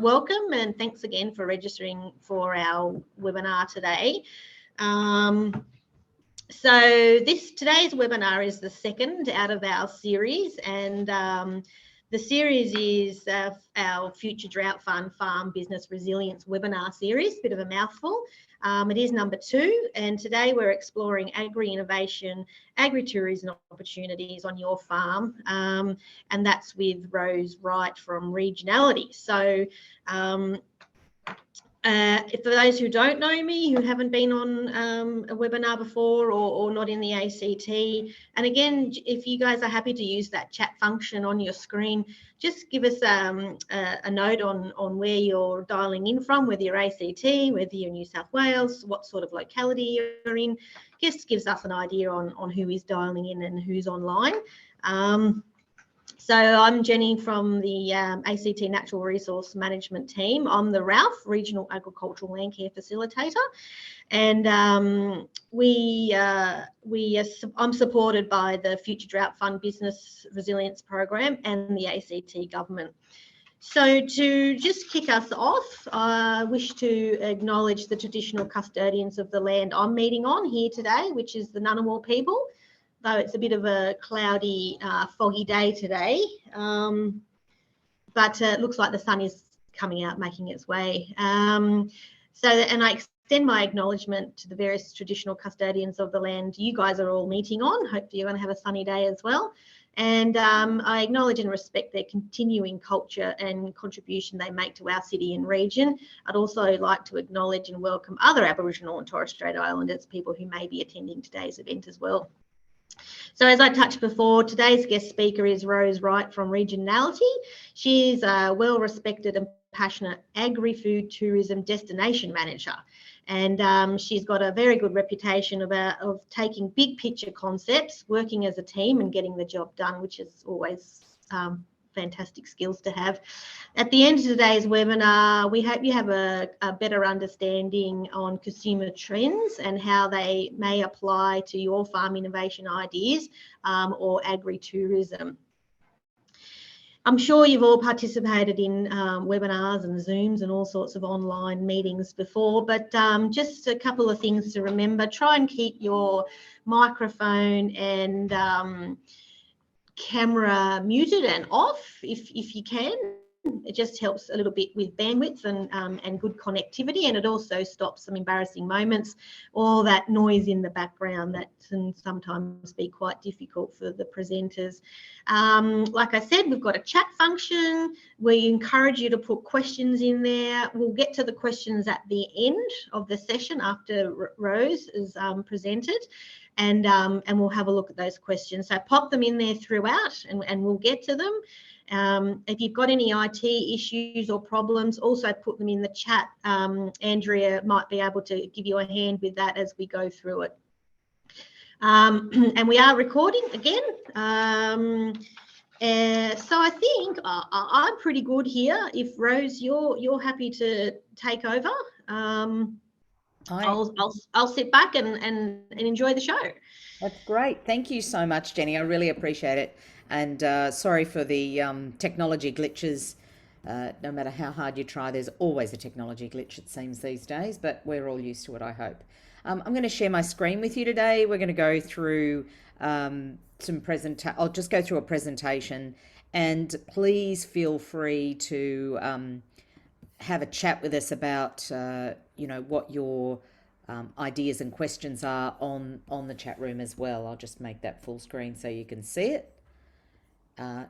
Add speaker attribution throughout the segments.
Speaker 1: welcome and thanks again for registering for our webinar today. So today's webinar is the second out of our series, and the series is our Future Drought Fund Farm Business Resilience webinar series, bit of a mouthful. It is number 2, and today we're exploring agri-innovation, agri-tourism opportunities on your farm, and that's with Rose Wright from Regionality. So for those who don't know me, who haven't been on a webinar before or not in the ACT, and again, if you guys are happy to use that chat function on your screen, just give us a note on where you're dialing in from, whether you're ACT, whether you're New South Wales, what sort of locality you're in. Just gives us an idea on who is dialing in and who's online. So I'm Jeni from the ACT Natural Resource Management team. I'm the RALF, Regional Agricultural Land Care Facilitator, and I'm supported by the Future Drought Fund Business Resilience Program and the ACT government. So to just kick us off, I wish to acknowledge the traditional custodians of the land I'm meeting on here today, which is the Ngunnawal people. Though it's a bit of a cloudy, foggy day today, but it looks like the sun is coming out, making its way. And I extend my acknowledgement to the various traditional custodians of the land you guys are all meeting on. Hope you're going to have a sunny day as well. And I acknowledge and respect their continuing culture and contribution they make to our city and region. I'd also like to acknowledge and welcome other Aboriginal and Torres Strait Islanders, people who may be attending today's event as well. So as I touched before, today's guest speaker is Rose Wright from Regionality. She's a well-respected and passionate agri-food tourism destination manager. And she's got a very good reputation of taking big picture concepts, working as a team and getting the job done, which is always fantastic skills to have. At the end of today's webinar, we hope you have a better understanding on consumer trends and how they may apply to your farm innovation ideas or agri-tourism. I'm sure you've all participated in webinars and Zooms and all sorts of online meetings before, but just a couple of things to remember. Try and keep your microphone and camera muted and off if you can. It just helps a little bit with bandwidth and good connectivity, and it also stops some embarrassing moments or that noise in the background that can sometimes be quite difficult for the presenters. Like I said, we've got a chat function. We encourage you to put questions in there. We'll get to the questions at the end of the session after Rose is presented. And we'll have a look at those questions. So pop them in there throughout and we'll get to them. If you've got any IT issues or problems, also put them in the chat. Andrea might be able to give you a hand with that as we go through it. And we are recording again. So I think I'm pretty good here. If Rose, you're happy to take over. I'll sit back and enjoy the show.
Speaker 2: That's great. Thank you so much, Jeni. I really appreciate it. And sorry for the technology glitches. No matter how hard you try, there's always a technology glitch, it seems, these days, but we're all used to it, I hope. I'm going to share my screen with you today. We're going to go through I'll just go through a presentation, and please feel free to have a chat with us about what your ideas and questions are on the chat room as well. I'll just make that full screen so you can see it. Now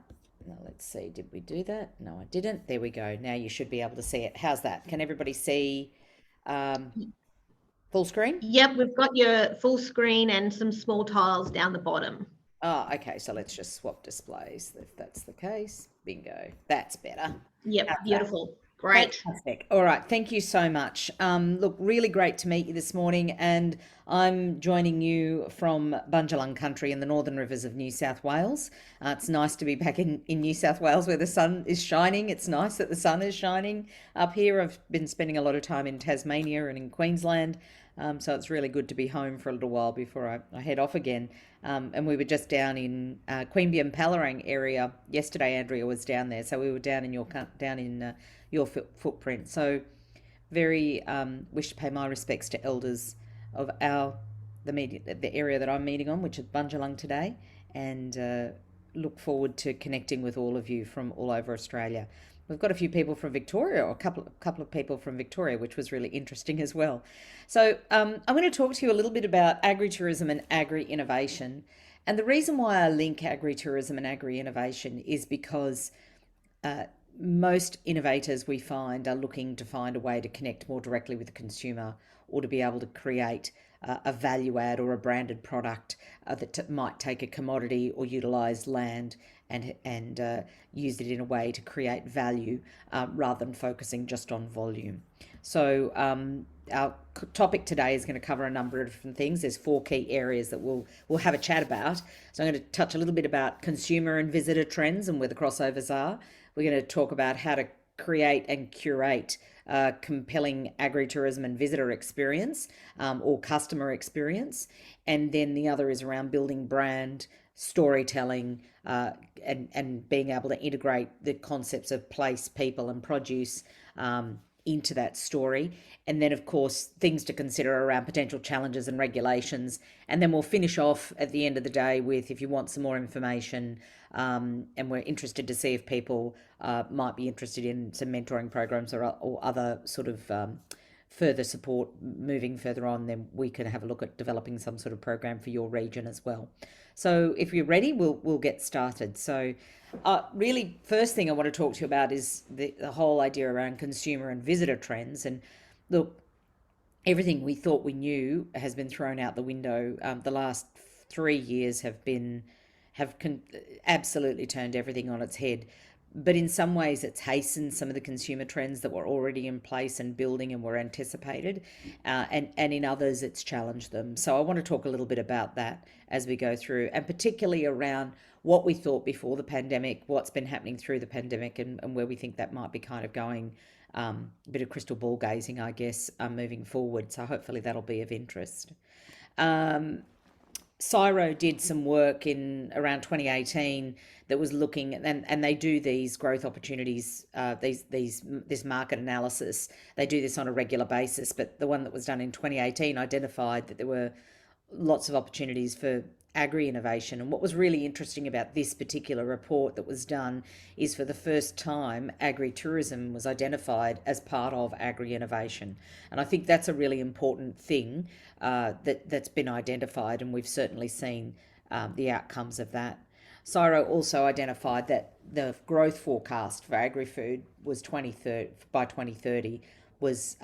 Speaker 2: let's see, did we do that? No, I didn't. There we go. Now you should be able to see it. How's that? Can everybody see full screen?
Speaker 1: Yep, we've got your full screen and some small tiles down the bottom.
Speaker 2: Oh, okay. So let's just swap displays if that's the case. Bingo. That's better.
Speaker 1: Yep, beautiful. Great.
Speaker 2: Fantastic. All right. Thank you so much. Look, really great to meet you this morning. And I'm joining you from Bundjalung country in the Northern Rivers of New South Wales. It's nice to be back in New South Wales where the sun is shining. It's nice that the sun is shining up here. I've been spending a lot of time in Tasmania and in Queensland. So it's really good to be home for a little while before I head off again. And we were just down in Queanbeyan Palerang area yesterday. Andrea was down there, so we were down in your footprint. So very wish to pay my respects to elders of the area that I'm meeting on, which is Bundjalung today, and look forward to connecting with all of you from all over Australia. We've got a few people from Victoria, or a couple of people from Victoria, which was really interesting as well. So I'm going to talk to you a little bit about agritourism and agri-innovation. And the reason why I link agritourism and agri-innovation is because most innovators we find are looking to find a way to connect more directly with the consumer, or to be able to create a value add or a branded product that might take a commodity or utilise land and use it in a way to create value rather than focusing just on volume. So our topic today is going to cover a number of different things. There's 4 key areas that we'll have a chat about. So I'm going to touch a little bit about consumer and visitor trends and where the crossovers are. We're going to talk about how to create and curate compelling agritourism and visitor experience or customer experience. And then the other is around building brand, storytelling, and being able to integrate the concepts of place, people and produce into that story. And then, of course, things to consider around potential challenges and regulations. And then we'll finish off at the end of the day with, if you want some more information, and we're interested to see if people might be interested in some mentoring programs or other sort of further support moving further on, then we can have a look at developing some sort of program for your region as well. So if you're ready, we'll get started. So really, first thing I want to talk to you about is the whole idea around consumer and visitor trends. And look, everything we thought we knew has been thrown out the window. The last 3 years have absolutely turned everything on its head. But in some ways, it's hastened some of the consumer trends that were already in place and building and were anticipated. And in others, it's challenged them. So I want to talk a little bit about that as we go through, and particularly around what we thought before the pandemic, what's been happening through the pandemic, and where we think that might be kind of going, a bit of crystal ball gazing, I guess, moving forward. So hopefully that'll be of interest. CSIRO did some work in around 2018 that was looking, and they do these growth opportunities, this market analysis. They do this on a regular basis, but the one that was done in 2018 identified that there were lots of opportunities for agri-innovation. And what was really interesting about this particular report that was done is, for the first time, agritourism was identified as part of agri-innovation. And I think that's a really important thing that's been identified, and we've certainly seen the outcomes of that. CSIRO also identified that the growth forecast for agri-food was by 2030 was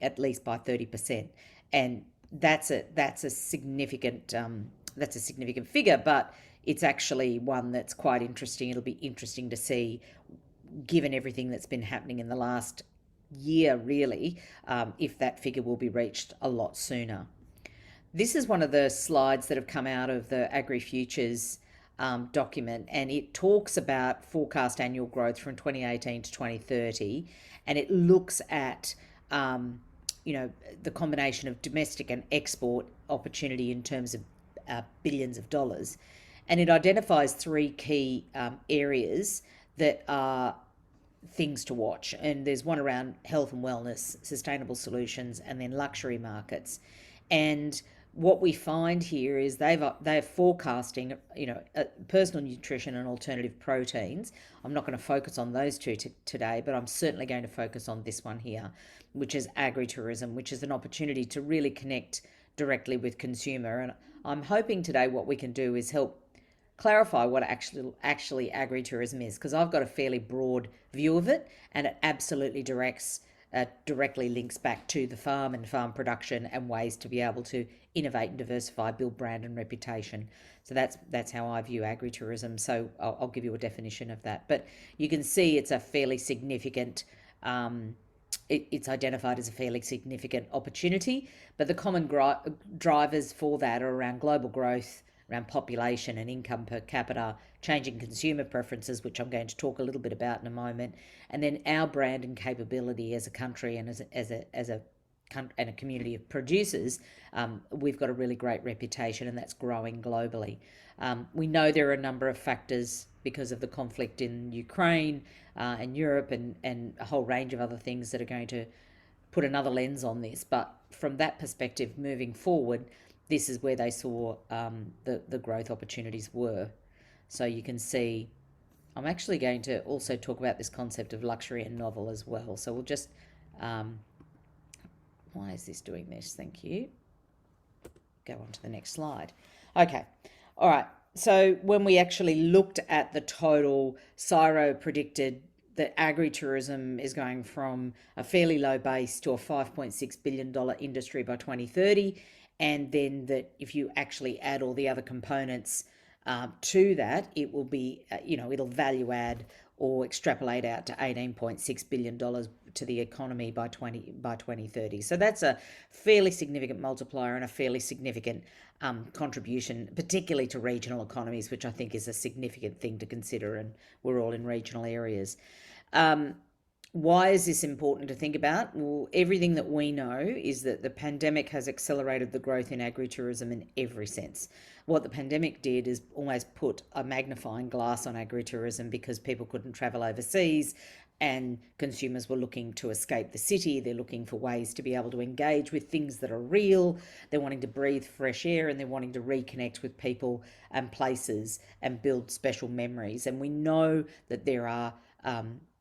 Speaker 2: at least by 30%. And that's a significant figure, but it's actually one that's quite interesting. It'll be interesting to see, given everything that's been happening in the last year, really, if that figure will be reached a lot sooner. This is one of the slides that have come out of the AgriFutures document, and it talks about forecast annual growth from 2018 to 2030, and it looks at the combination of domestic and export opportunity in terms of billions of dollars, and it identifies 3 key areas that are things to watch. And there's one around health and wellness, sustainable solutions, and then luxury markets. And what we find here is they're forecasting, personal nutrition and alternative proteins. I'm not going to focus on those two today, but I'm certainly going to focus on this one here, which is agritourism, which is an opportunity to really connect directly with consumer. And I'm hoping today what we can do is help clarify what actually agritourism is, because I've got a fairly broad view of it, and it absolutely directly links back to the farm and farm production and ways to be able to innovate and diversify, build brand and reputation. So that's how I view agritourism. So I'll give you a definition of that. But you can see it's a fairly significant, it's identified as a fairly significant opportunity. But the common drivers for that are around global growth, around population and income per capita, changing consumer preferences, which I'm going to talk a little bit about in a moment, and then our brand and capability as a country and as a and a community of producers, we've got a really great reputation, and that's growing globally. We know there are a number of factors because of the conflict in Ukraine and Europe and a whole range of other things that are going to put another lens on this. But from that perspective, moving forward, this is where they saw the growth opportunities were. So you can see, I'm actually going to also talk about this concept of luxury and novel as well. So we'll just, why is this doing this? Thank you. Go on to the next slide. Okay. All right. So when we actually looked at the total, CSIRO predicted that agritourism is going from a fairly low base to a $5.6 billion industry by 2030. And then that if you actually add all the other components to that, it will be, it'll value add or extrapolate out to $18.6 billion to the economy by 2030. So that's a fairly significant multiplier and a fairly significant contribution, particularly to regional economies, which I think is a significant thing to consider, and we're all in regional areas. Why is this important to think about? Well, everything that we know is that the pandemic has accelerated the growth in agritourism in every sense. What the pandemic did is almost put a magnifying glass on agritourism because people couldn't travel overseas and consumers were looking to escape the city. They're looking for ways to be able to engage with things that are real. They're wanting to breathe fresh air, and they're wanting to reconnect with people and places and build special memories. And we know that there are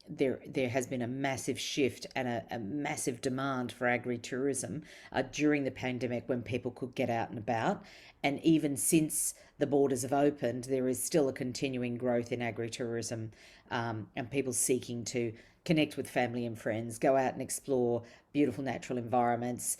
Speaker 2: there has been a massive shift and a massive demand for agritourism during the pandemic when people could get out and about. And even since the borders have opened, there is still a continuing growth in agritourism and people seeking to connect with family and friends, go out and explore beautiful natural environments,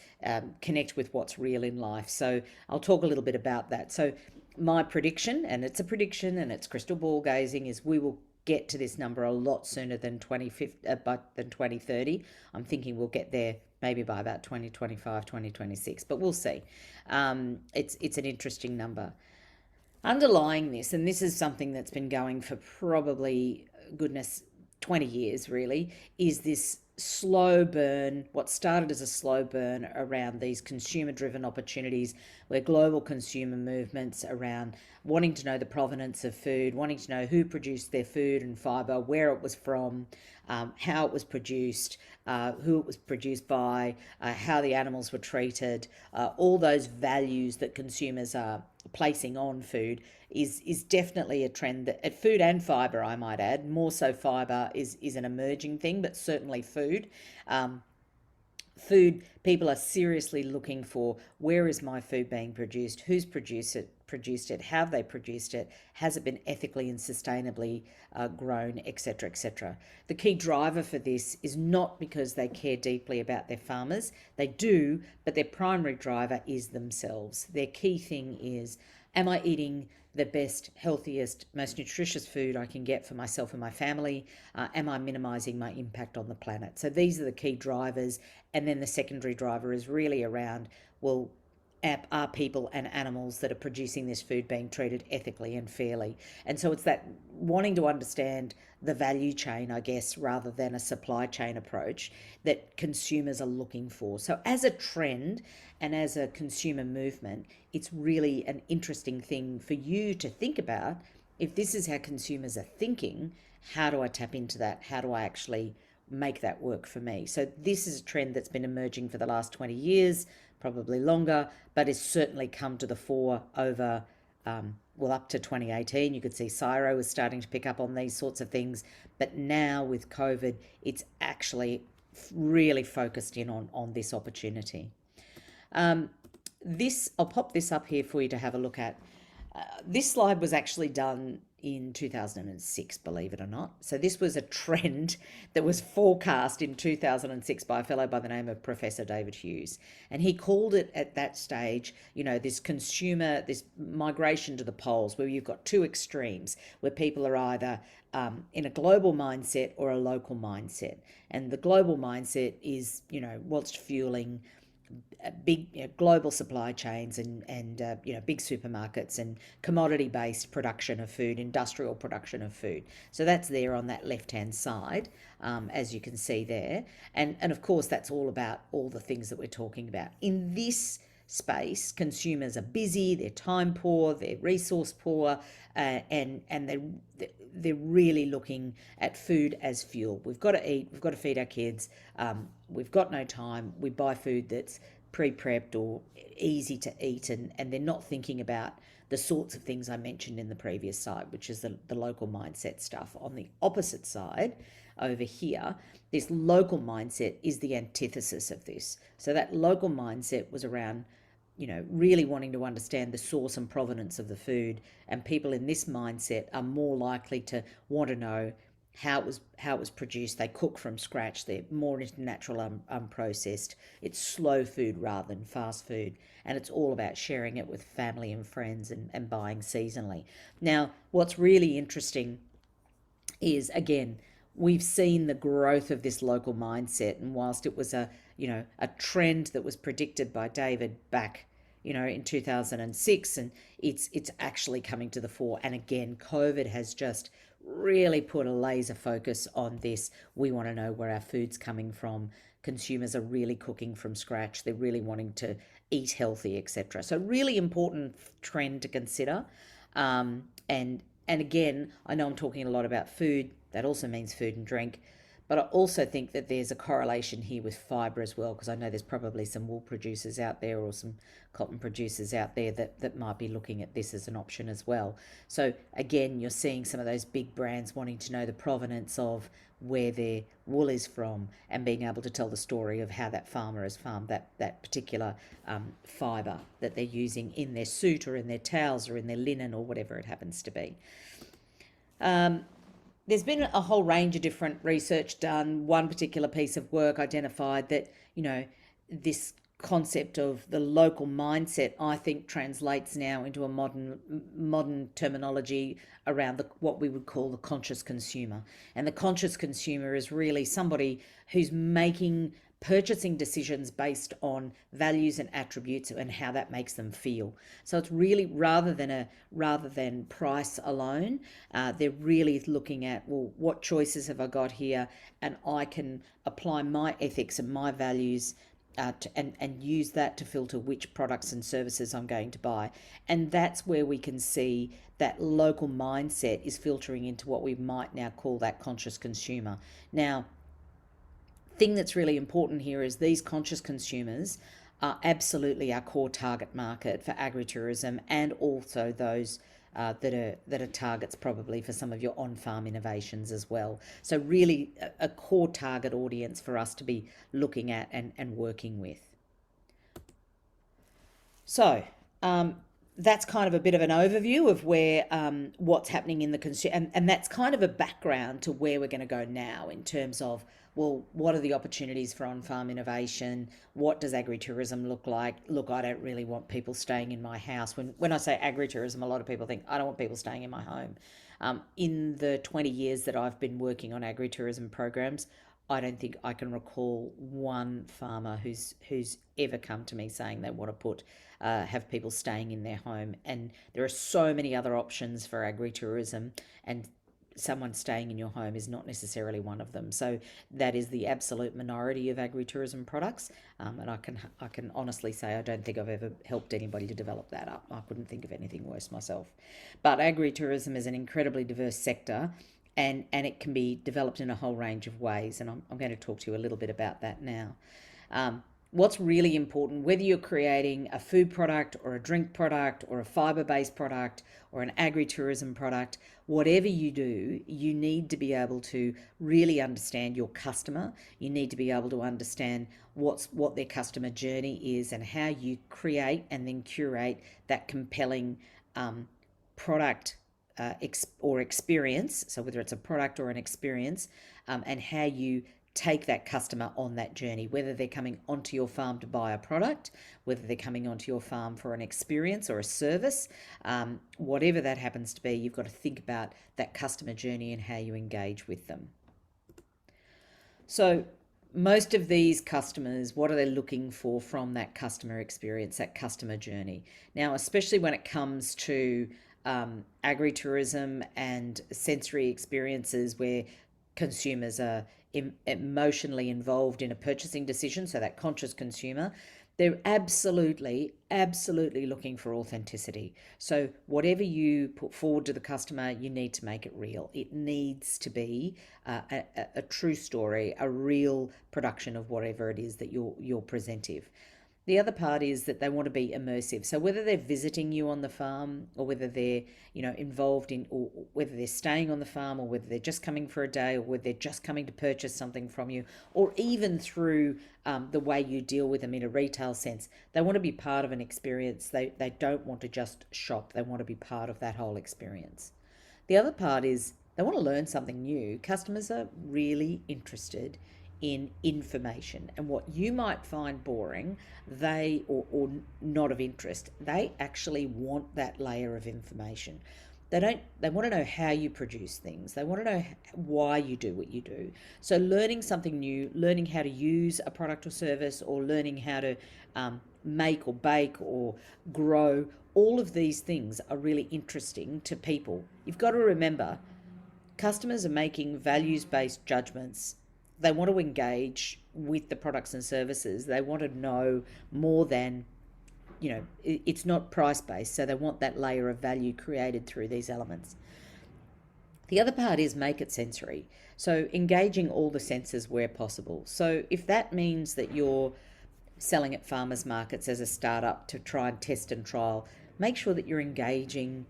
Speaker 2: connect with what's real in life. So I'll talk a little bit about that. So my prediction, and it's a prediction and it's crystal ball gazing, is we will get to this number a lot sooner than 2030. I'm thinking we'll get there maybe by about 2025, 2026, but we'll see. It's an interesting number. Underlying this, and this is something that's been going for probably, goodness, 20 years really, is this slow burn, what started as a slow burn around these consumer-driven opportunities where global consumer movements around wanting to know the provenance of food, wanting to know who produced their food and fibre, where it was from, how it was produced, who it was produced by, how the animals were treated, all those values that consumers are placing on food is definitely a trend that food and fibre, I might add, more so fibre is an emerging thing, but certainly food. Food, people are seriously looking for, where is my food being produced, who's produced it, how have they produced it, has it been ethically and sustainably grown, etc., etc. The key driver for this is not because they care deeply about their farmers. They do, but their primary driver is themselves. Their key thing is, am I eating the best, healthiest, most nutritious food I can get for myself and my family? Am I minimising my impact on the planet? So these are the key drivers. And then the secondary driver is really around, well, are people and animals that are producing this food being treated ethically and fairly? And so it's that wanting to understand the value chain, I guess, rather than a supply chain approach that consumers are looking for. So as a trend and as a consumer movement, it's really an interesting thing for you to think about. If this is how consumers are thinking, how do I tap into that? How do I actually make that work for me? So this is a trend that's been emerging for the last 20 years, probably longer, but it's certainly come to the fore over, up to 2018. You could see CSIRO was starting to pick up on these sorts of things, but now with COVID, it's actually really focused in on this opportunity. I'll pop this up here for you to have a look at. This slide was actually done in 2006, believe it or not. So this was a trend that was forecast in 2006 by a fellow by the name of Professor David Hughes. And he called it at that stage, this migration to the poles, where you've got two extremes, where people are either in a global mindset or a local mindset. And the global mindset is, what's fueling big global supply chains and big supermarkets and commodity-based production of food, industrial production of food. So that's there on that left-hand side, as you can see there. And of course, that's all about all the things that we're talking about. In this space, consumers are busy, they're time poor, they're resource poor, and they're really looking at food as fuel. We've got to eat, we've got to feed our kids, we've got no time, we buy food that's pre-prepped or easy to eat, and they're not thinking about the sorts of things I mentioned in the previous side, which is the local mindset stuff. On the opposite side, over here, this local mindset is the antithesis of this. So that local mindset was around, really wanting to understand the source and provenance of the food, and people in this mindset are more likely to want to know how it was produced. They cook from scratch. They're more into natural, unprocessed. It's slow food rather than fast food, and it's all about sharing it with family and friends and buying seasonally. Now, what's really interesting is, again, we've seen the growth of this local mindset, and whilst it was a trend that was predicted by David back in 2006, and it's actually coming to the fore. And again, COVID has just really put a laser focus on this. We want to know where our food's coming from. Consumers are really cooking from scratch. They're really wanting to eat healthy, etc. So really important trend to consider. And again, I know I'm talking a lot about food. That also means food and drink. But I also think that there's a correlation here with fibre as well, because I know there's probably some wool producers out there or some cotton producers out there that might be looking at this as an option as well. So again, you're seeing some of those big brands wanting to know the provenance of where their wool is from, and being able to tell the story of how that farmer has farmed that particular fibre that they're using in their suit or in their towels or in their linen or whatever it happens to be. There's been a whole range of different research done. One particular piece of work identified that, this concept of the local mindset, I think, translates now into a modern terminology around what we would call the conscious consumer. And the conscious consumer is really somebody who's making purchasing decisions based on values and attributes and how that makes them feel. So it's really rather than price alone, they're really looking at, well, what choices have I got here, and I can apply my ethics and my values and use that to filter which products and services I'm going to buy. And that's where we can see that local mindset is filtering into what we might now call that conscious consumer. Now, thing that's really important here is these conscious consumers are absolutely our core target market for agritourism, and also those that are targets probably for some of your on-farm innovations as well. So really a core target audience for us to be looking at and working with. So that's kind of a bit of an overview of where what's happening in the consumer, and that's kind of a background to where we're going to go now in terms of, well, what are the opportunities for on-farm innovation? What does agritourism look like? Look, I don't really want people staying in my house. When I say agritourism, a lot of people think, I don't want people staying in my home. In the 20 years that I've been working on agritourism programs, I don't think I can recall one farmer who's ever come to me saying they want to have people staying in their home. And there are so many other options for agritourism, and someone staying in your home is not necessarily one of them. So that is the absolute minority of agritourism products, and I can honestly say I don't think I've ever helped anybody to develop that up. I couldn't think of anything worse myself. But agritourism is an incredibly diverse sector, and it can be developed in a whole range of ways, and I'm going to talk to you a little bit about that now. What's really important, whether you're creating a food product or a drink product or a fibre-based product or an agritourism product, whatever you do, you need to be able to really understand your customer. You need to be able to understand what their customer journey is, and how you create and then curate that compelling product or experience. So whether it's a product or an experience, and how you take that customer on that journey, whether they're coming onto your farm to buy a product, whether they're coming onto your farm for an experience or a service, whatever that happens to be, you've got to think about that customer journey and how you engage with them. So most of these customers, what are they looking for from that customer experience, that customer journey? Now, especially when it comes to agritourism and sensory experiences where consumers are emotionally involved in a purchasing decision, so that conscious consumer, they're absolutely looking for authenticity. So whatever you put forward to the customer, you need to make it real. It needs to be a true story, a real production of whatever it is that you're presenting. The other part is that they want to be immersive. So whether they're visiting you on the farm, or whether they're, involved in, or whether they're staying on the farm, or whether they're just coming for a day, or whether they're just coming to purchase something from you, or even through the way you deal with them in a retail sense, they want to be part of an experience. They don't want to just shop. They want to be part of that whole experience. The other part is they want to learn something new. Customers are really interested in information, and what you might find boring, they or not of interest, they actually want that layer of information. They want to know how you produce things. They want to know why you do what you do. So learning something new, learning how to use a product or service, or learning how to make or bake or grow, all of these things are really interesting to people. You've got to remember, customers are making values-based judgments. They want to engage with the products and services. They want to know more than, it's not price-based, so they want that layer of value created through these elements. The other part is make it sensory. So engaging all the senses where possible. So if that means that you're selling at farmers markets as a startup to try and test and trial, make sure that you're engaging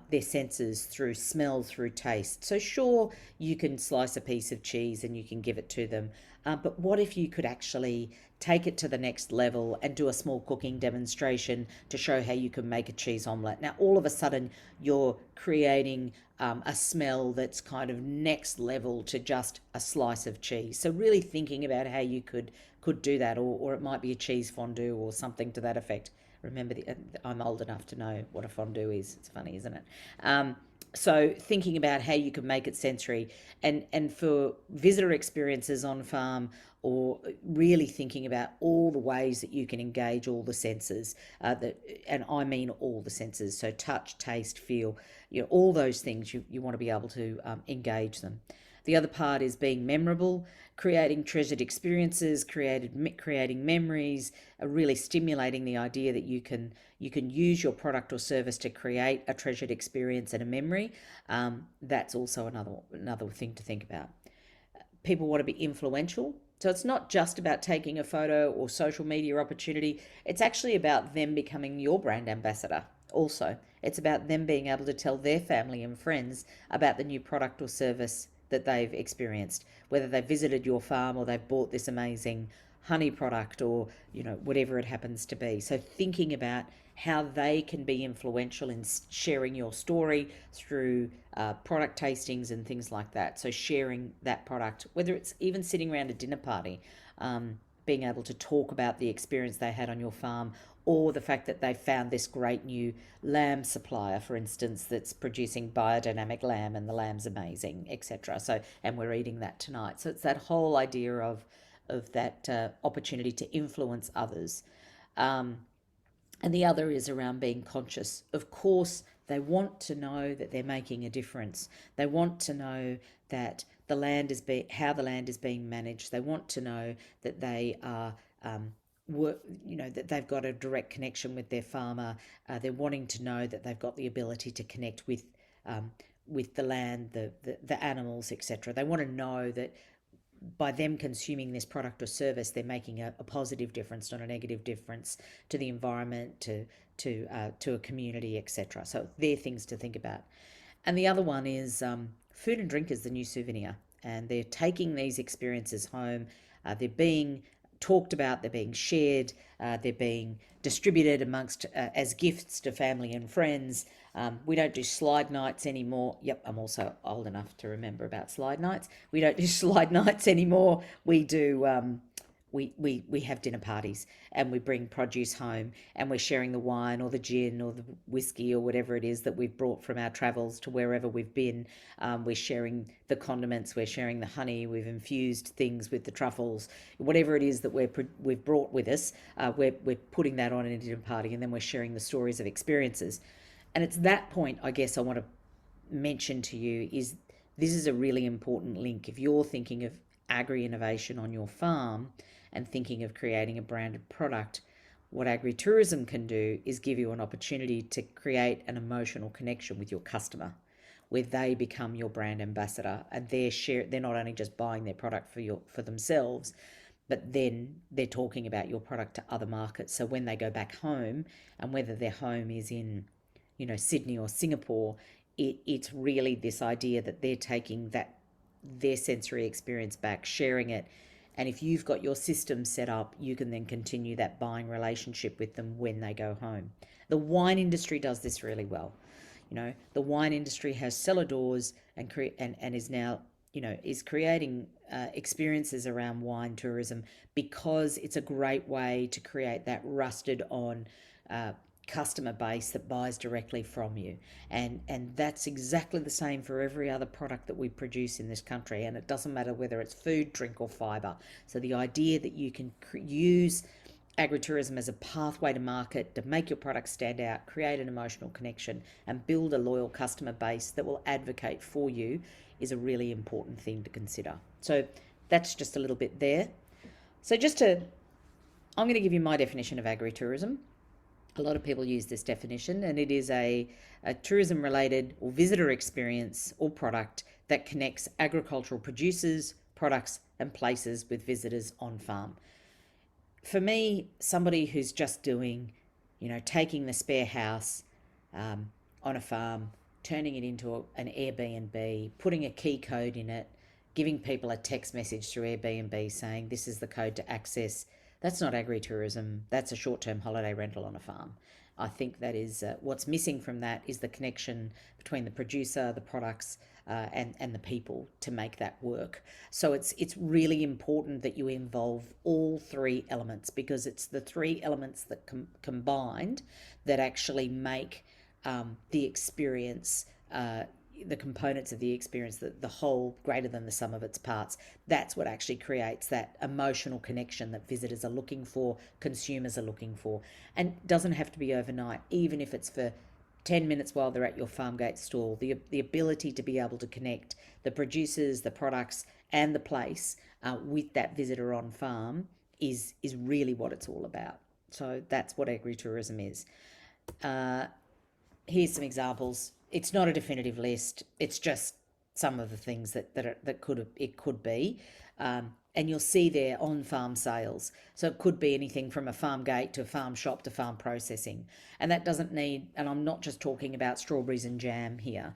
Speaker 2: their senses through smell, through taste. So sure, you can slice a piece of cheese and you can give it to them, but what if you could actually take it to the next level and do a small cooking demonstration to show how you can make a cheese omelette? Now, all of a sudden, you're creating a smell that's kind of next level to just a slice of cheese. So really thinking about how you could do that, or it might be a cheese fondue or something to that effect. Remember, I'm old enough to know what a fondue is. It's funny, isn't it? So thinking about how you can make it sensory, and for visitor experiences on farm, or really thinking about all the ways that you can engage all the senses, and I mean all the senses, so touch, taste, feel, all those things, you want to be able to engage them. The other part is being memorable, creating treasured experiences, creating memories, really stimulating the idea that you can use your product or service to create a treasured experience and a memory. That's also another thing to think about. People want to be influential. So it's not just about taking a photo or social media opportunity. It's actually about them becoming your brand ambassador. Also, it's about them being able to tell their family and friends about the new product or service that they've experienced, whether they've visited your farm or they've bought this amazing honey product, or whatever it happens to be. So thinking about how they can be influential in sharing your story through product tastings and things like that. So sharing that product, whether it's even sitting around a dinner party, being able to talk about the experience they had on your farm, or the fact that they found this great new lamb supplier, for instance, that's producing biodynamic lamb and the lamb's amazing, etc. So, and we're eating that tonight. So it's that whole idea of that opportunity to influence others. And the other is around being conscious. Of course, they want to know that they're making a difference. They want to know that how the land is being managed. They want to know that they are that they've got a direct connection with their farmer. They're wanting to know that they've got the ability to connect with the land, the animals, etc. They want to know that by them consuming this product or service, they're making a positive difference, not a negative difference, to the environment, to a community, etc. So they're things to think about. And the other one is food and drink is the new souvenir, and they're taking these experiences home. They're being talked about, they're being shared, they're being distributed amongst as gifts to family and friends. We don't do slide nights anymore. Yep, I'm also old enough to remember about slide nights. We don't do slide nights anymore. We do we have dinner parties and we bring produce home and we're sharing the wine or the gin or the whiskey or whatever it is that we've brought from our travels to wherever we've been. We're sharing the condiments, we're sharing the honey, we've infused things with the truffles, whatever it is that we've brought with us, we're putting that on in a dinner party, and then we're sharing the stories of experiences. And it's that point, I guess, I want to mention to you is this is a really important link. If you're thinking of agri-innovation on your farm and thinking of creating a branded product, what agritourism can do is give you an opportunity to create an emotional connection with your customer, where they become your brand ambassador, and they're not only just buying their product for themselves, but then they're talking about your product to other markets. So when they go back home, and whether their home is in, Sydney or Singapore, it's really this idea that they're taking their sensory experience back, sharing it. And if you've got your system set up, you can then continue that buying relationship with them when they go home. The wine industry does this really well. The wine industry has cellar doors and is now, is creating experiences around wine tourism, because it's a great way to create that rusted on customer base that buys directly from you. And that's exactly the same for every other product that we produce in this country. And it doesn't matter whether it's food, drink, or fibre. So the idea that you can use agritourism as a pathway to market, to make your product stand out, create an emotional connection, and build a loyal customer base that will advocate for you is a really important thing to consider. So that's just a little bit there. So I'm going to give you my definition of agritourism. A lot of people use this definition, and it is a tourism-related or visitor experience or product that connects agricultural producers, products, and places with visitors on farm. For me, somebody who's just doing, taking the spare house on a farm, turning it into an Airbnb, putting a key code in it, giving people a text message through Airbnb saying this is the code to access, that's not agritourism. That's a short-term holiday rental on a farm. I think that is what's missing from that is the connection between the producer, the products, and the people to make that work. So it's really important that you involve all three elements, because it's the three elements that combined that actually make the experience, the components of the experience, the whole greater than the sum of its parts. That's what actually creates that emotional connection that visitors are looking for, consumers are looking for. And doesn't have to be overnight, even if it's for 10 minutes while they're at your farm gate stall. The ability to be able to connect the producers, the products, and the place with that visitor on farm is really what it's all about. So that's what agritourism is. Here's some examples. It's not a definitive list. It's just some of the things that it could be. And you'll see there on-farm sales. So it could be anything from a farm gate to a farm shop to farm processing. And that doesn't need, and I'm not just talking about strawberries and jam here.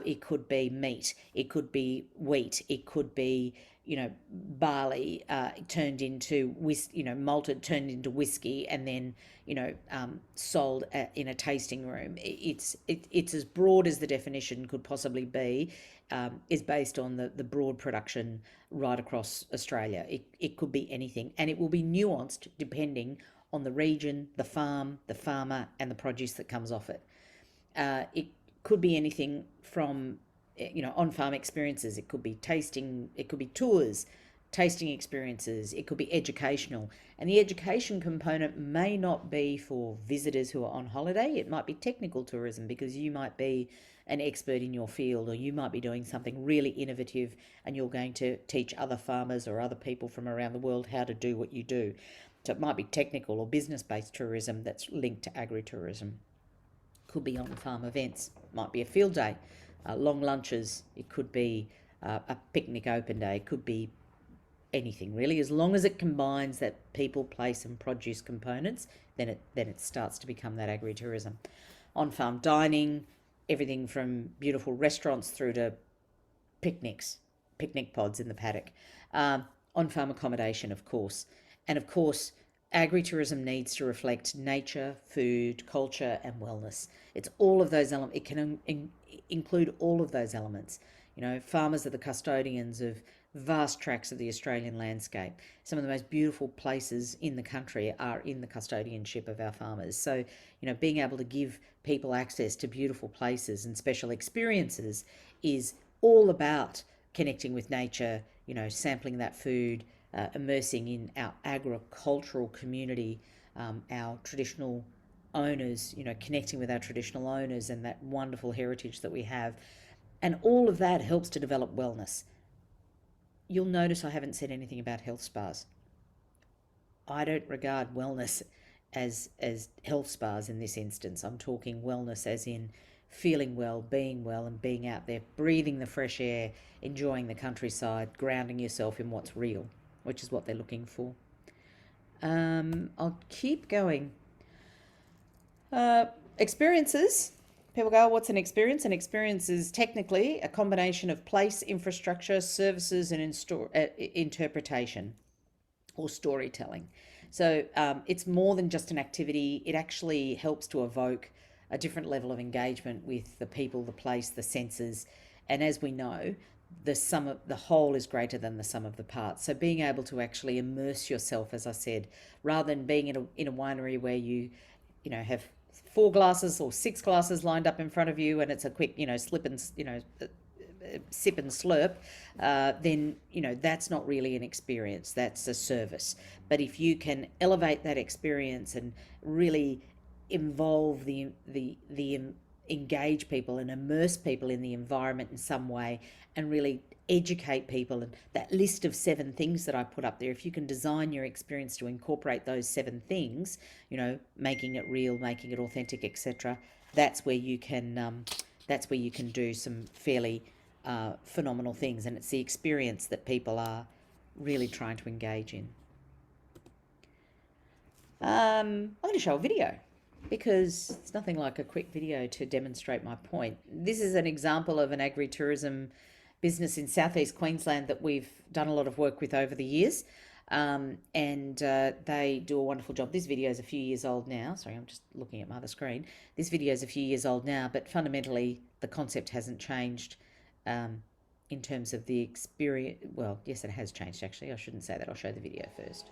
Speaker 2: It could be meat. It could be wheat. It could be, barley turned into malted, turned into whiskey, and then sold in a tasting room. It's as broad as the definition could possibly be. Is based on the broad production right across Australia. It could be anything, and it will be nuanced depending on the region, the farm, the farmer, and the produce that comes off it. It could be anything from on-farm experiences. It could be tasting, it could be tours, tasting experiences, it could be educational. And the education component may not be for visitors who are on holiday. It might be technical tourism, because you might be an expert in your field, or you might be doing something really innovative and you're going to teach other farmers or other people from around the world how to do what you do. So it might be technical or business-based tourism that's linked to agritourism. Could be on-farm events, might be a field day, long lunches, it could be a picnic open day, it could be anything really. As long as it combines that people, place and produce components, then it starts to become that agritourism. On-farm dining, everything from beautiful restaurants through to picnic pods in the paddock. On-farm accommodation, of course. And of course, agritourism needs to reflect nature, food, culture, and wellness. It's all of those elements. It can include all of those elements. Farmers are the custodians of vast tracts of the Australian landscape. Some of the most beautiful places in the country are in the custodianship of our farmers. So, being able to give people access to beautiful places and special experiences is all about connecting with nature, sampling that food, immersing in our agricultural community, our traditional owners, connecting with our traditional owners and that wonderful heritage that we have. And all of that helps to develop wellness. You'll notice I haven't said anything about health spas. I don't regard wellness as health spas in this instance. I'm talking wellness as in feeling well, and being out there, breathing the fresh air, enjoying the countryside, grounding yourself in what's real, which is what they're looking for. I'll keep going. Experiences. People go, what's an experience? An experience is technically a combination of place, infrastructure, services, and interpretation or storytelling. So it's more than just an activity. It actually helps to evoke a different level of engagement with the people, the place, the senses. And as we know, the whole is greater than the sum of the parts. So being able to actually immerse yourself, as I said, rather than being in a winery where you have 4 glasses or 6 glasses lined up in front of you and it's a quick, sip and slurp, then, that's not really an experience. That's a service. But if you can elevate that experience and really involve engage people and immerse people in the environment in some way and really educate people, and that list of 7 things that I put up there, if you can design your experience to incorporate those 7 things, making it real, making it authentic, etc., that's where you can do some fairly phenomenal things. And it's the experience that people are really trying to engage in. I'm going to show a video, because it's nothing like a quick video to demonstrate my point. This is an example of an agri-tourism business in southeast Queensland that we've done a lot of work with over the years, and they do a wonderful job. This video is a few years old now. Sorry, I'm just looking at my other screen. This video is a few years old now, but fundamentally the concept hasn't changed in terms of the experience. Well, yes, it has changed actually. I shouldn't say that. I'll show the video first.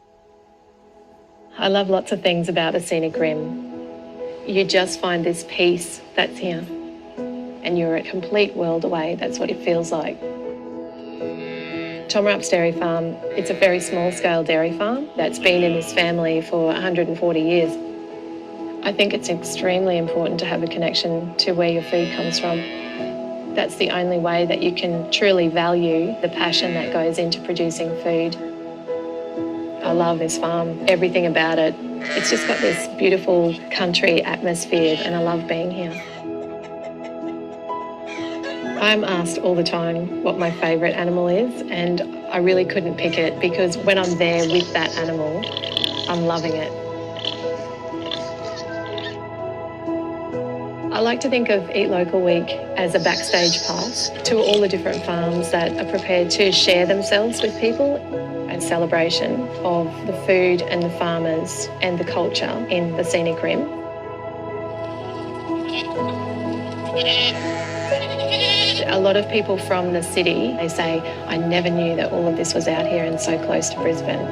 Speaker 3: I love lots of things about a scenic rim. You just find this peace that's here, and you're a complete world away. That's what it feels like. Tomarup's Dairy Farm, it's a very small-scale dairy farm that's been in this family for 140 years. I think it's extremely important to have a connection to where your food comes from. That's the only way that you can truly value the passion that goes into producing food. I love this farm, everything about it. It's just got this beautiful country atmosphere, and I love being here. I'm asked all the time what my favourite animal is, and I really couldn't pick it, because when I'm there with that animal, I'm loving it. I like to think of Eat Local Week as a backstage pass to all the different farms that are prepared to share themselves with people, a celebration of the food and the farmers and the culture in the scenic rim. A lot of people from the city, they say, I never knew that all of this was out here and so close to Brisbane.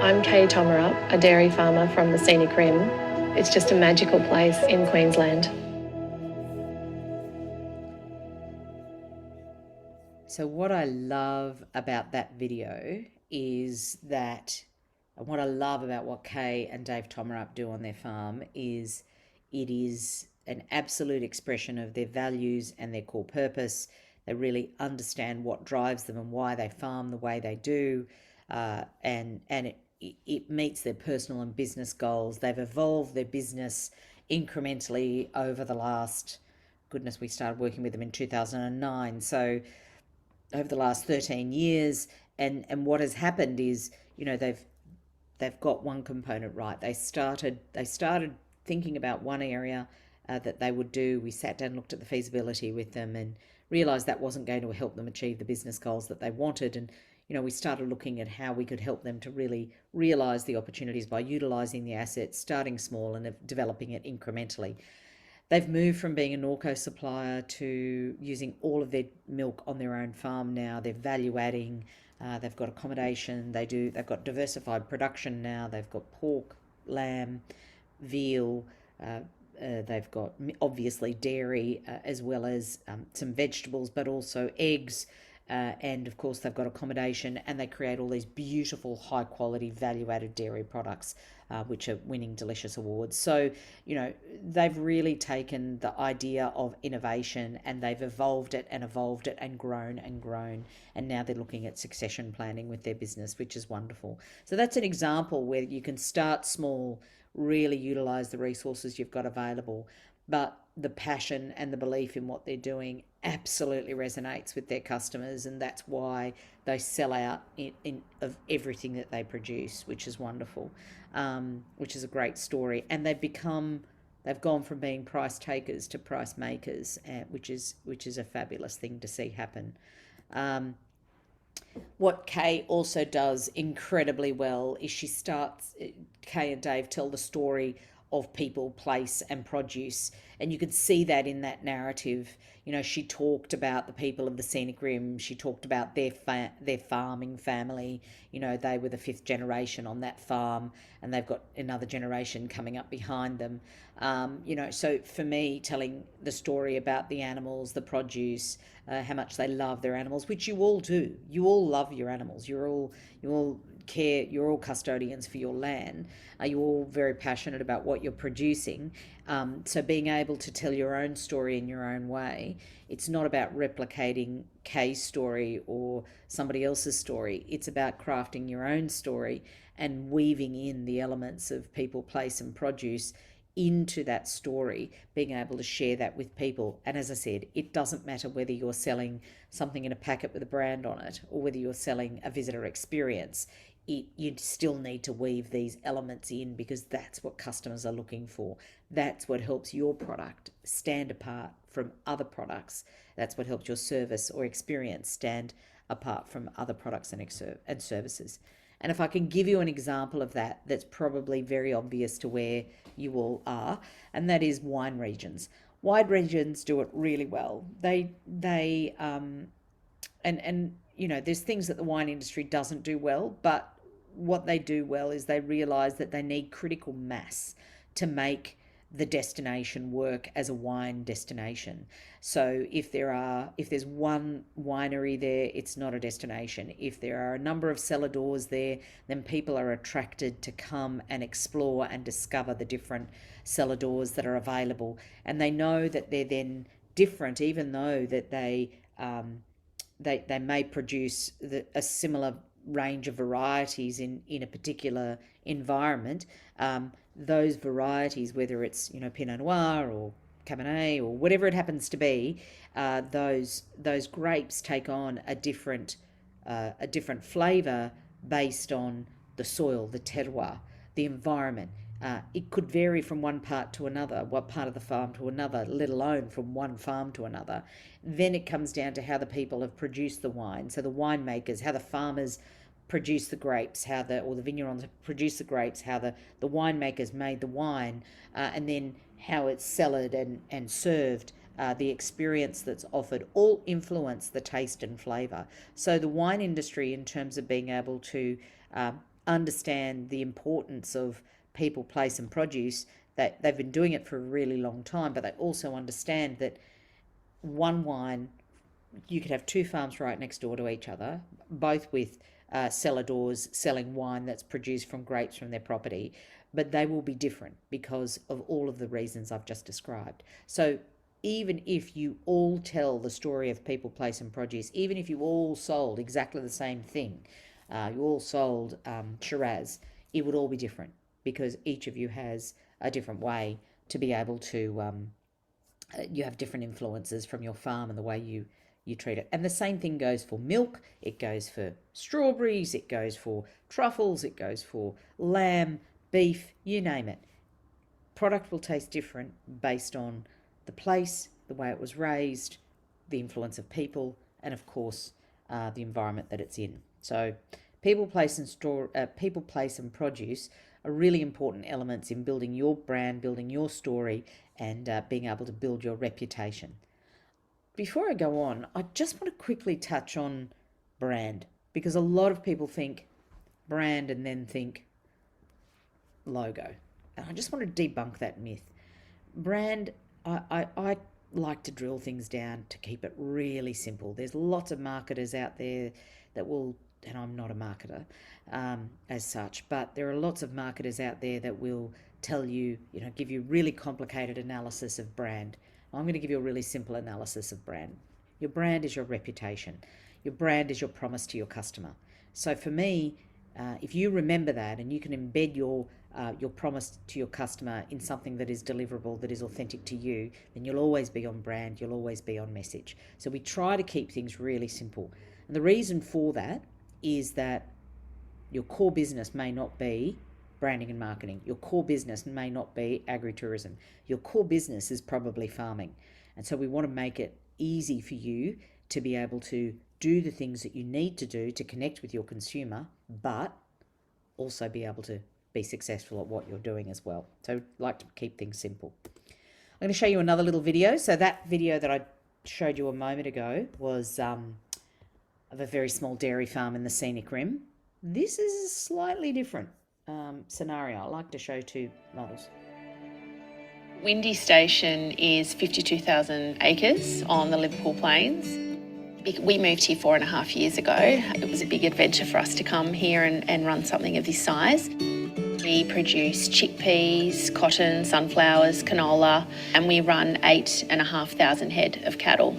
Speaker 3: I'm Kay Tomarup, a dairy farmer from the scenic rim. It's just a magical place in Queensland.
Speaker 2: So what I love about that video is that, and what I love about what Kay and Dave Tomarup do on their farm is it is an absolute expression of their values and their core purpose. They really understand what drives them and why they farm the way they do, and it meets their personal and business goals. They've evolved their business incrementally over the last, goodness, we started working with them in 2009. So over the last 13 years, and what has happened is, they've got one component right. They started thinking about one area that they would do. We sat down and looked at the feasibility with them and realised that wasn't going to help them achieve the business goals that they wanted. And we started looking at how we could help them to really realise the opportunities by utilising the assets, starting small and developing it incrementally. They've moved from being a Norco supplier to using all of their milk on their own farm now. They're value adding. They've got accommodation. They've got diversified production now. They've got pork, lamb, veal. They've got obviously dairy, as well as some vegetables, but also eggs. And of course, they've got accommodation, and they create all these beautiful, high quality, value added dairy products, which are winning delicious awards. So, they've really taken the idea of innovation and they've evolved it and grown and grown. And now they're looking at succession planning with their business, which is wonderful. So, that's an example where you can start small, really utilize the resources you've got available, but the passion and the belief in what they're doing absolutely resonates with their customers, and that's why they sell out of everything that they produce, which is wonderful, which is a great story. And they've gone from being price takers to price makers, which is a fabulous thing to see happen. What Kay also does incredibly well is Kay and Dave tell the story of people, place, and produce. And you could see that in that narrative. She talked about the people of the Scenic Rim. She talked about their farming family. They were the 5th generation on that farm, and they've got another generation coming up behind them. So for me, telling the story about the animals, the produce, how much they love their animals, which you all do. You all love your animals. You all care. You're all custodians for your land. You're all very passionate about what you're producing. So being able to tell your own story in your own way, it's not about replicating Kay's story or somebody else's story. It's about crafting your own story and weaving in the elements of people, place, and produce into that story, being able to share that with people. And as I said, it doesn't matter whether you're selling something in a packet with a brand on it or whether you're selling a visitor experience. You still need to weave these elements in, because that's what customers are looking for. That's what helps your product stand apart from other products. That's what helps your service or experience stand apart from other products and services. And if I can give you an example of that, that's probably very obvious to where you all are, and that is wine regions. Wine regions do it really well. There's things that the wine industry doesn't do well, but what they do well is they realise that they need critical mass to make the destination work as a wine destination. So if there's one winery there, it's not a destination. If there are a number of cellar doors there, then people are attracted to come and explore and discover the different cellar doors that are available. And they know that they're then different, even though that they may produce a similar range of varieties in a particular environment. Those varieties, whether it's Pinot Noir or Cabernet or whatever it happens to be, those grapes take on a different flavour based on the soil, the terroir, the environment. It could vary from one part to another, one part of the farm to another, let alone from one farm to another. Then it comes down to how the people have produced the wine. So the winemakers, how the farmers produce the grapes, or the vignerons produce the grapes, how the winemakers made the wine, and then how it's cellared and served, the experience that's offered, all influence the taste and flavour. So the wine industry, in terms of being able to understand the importance of people, place, and produce, that they've been doing it for a really long time, but they also understand that one wine, you could have 2 farms right next door to each other, both with cellar doors selling wine that's produced from grapes from their property, but they will be different because of all of the reasons I've just described. So even if you all tell the story of people, place, and produce, even if you all sold exactly the same thing, you all sold Shiraz, it would all be different, because each of you has a different way to be able to, you have different influences from your farm and the way you treat it. And the same thing goes for milk, it goes for strawberries, it goes for truffles, it goes for lamb, beef, you name it. Product will taste different based on the place, the way it was raised, the influence of people, and of course, the environment that it's in. So people, place, and produce are really important elements in building your brand, building your story, and being able to build your reputation. Before I go on, I just want to quickly touch on brand, because a lot of people think brand and then think logo. And I just want to debunk that myth. Brand, I like to drill things down to keep it really simple. There's lots of marketers out there that will, and I'm not a marketer as such, but there are lots of marketers out there that will tell you, give you really complicated analysis of brand. I'm going to give you a really simple analysis of brand. Your brand is your reputation. Your brand is your promise to your customer. So for me, if you remember that and you can embed your promise to your customer in something that is deliverable, that is authentic to you, then you'll always be on brand, you'll always be on message. So we try to keep things really simple. And the reason for that is that your core business may not be branding and marketing. Your core business may not be agritourism. Your core business is probably farming. And so we want to make it easy for you to be able to do the things that you need to do to connect with your consumer, but also be able to be successful at what you're doing as well. So I like to keep things simple. I'm going to show you another little video. So that video that I showed you a moment ago was of a very small dairy farm in the scenic rim. This is a slightly different scenario. I like to show two models.
Speaker 3: Windy Station is 52,000 acres on the Liverpool Plains. We moved here 4.5 years ago. It was a big adventure for us to come here and run something of this size. We produce chickpeas, cotton, sunflowers, canola, and we run 8,500 head of cattle.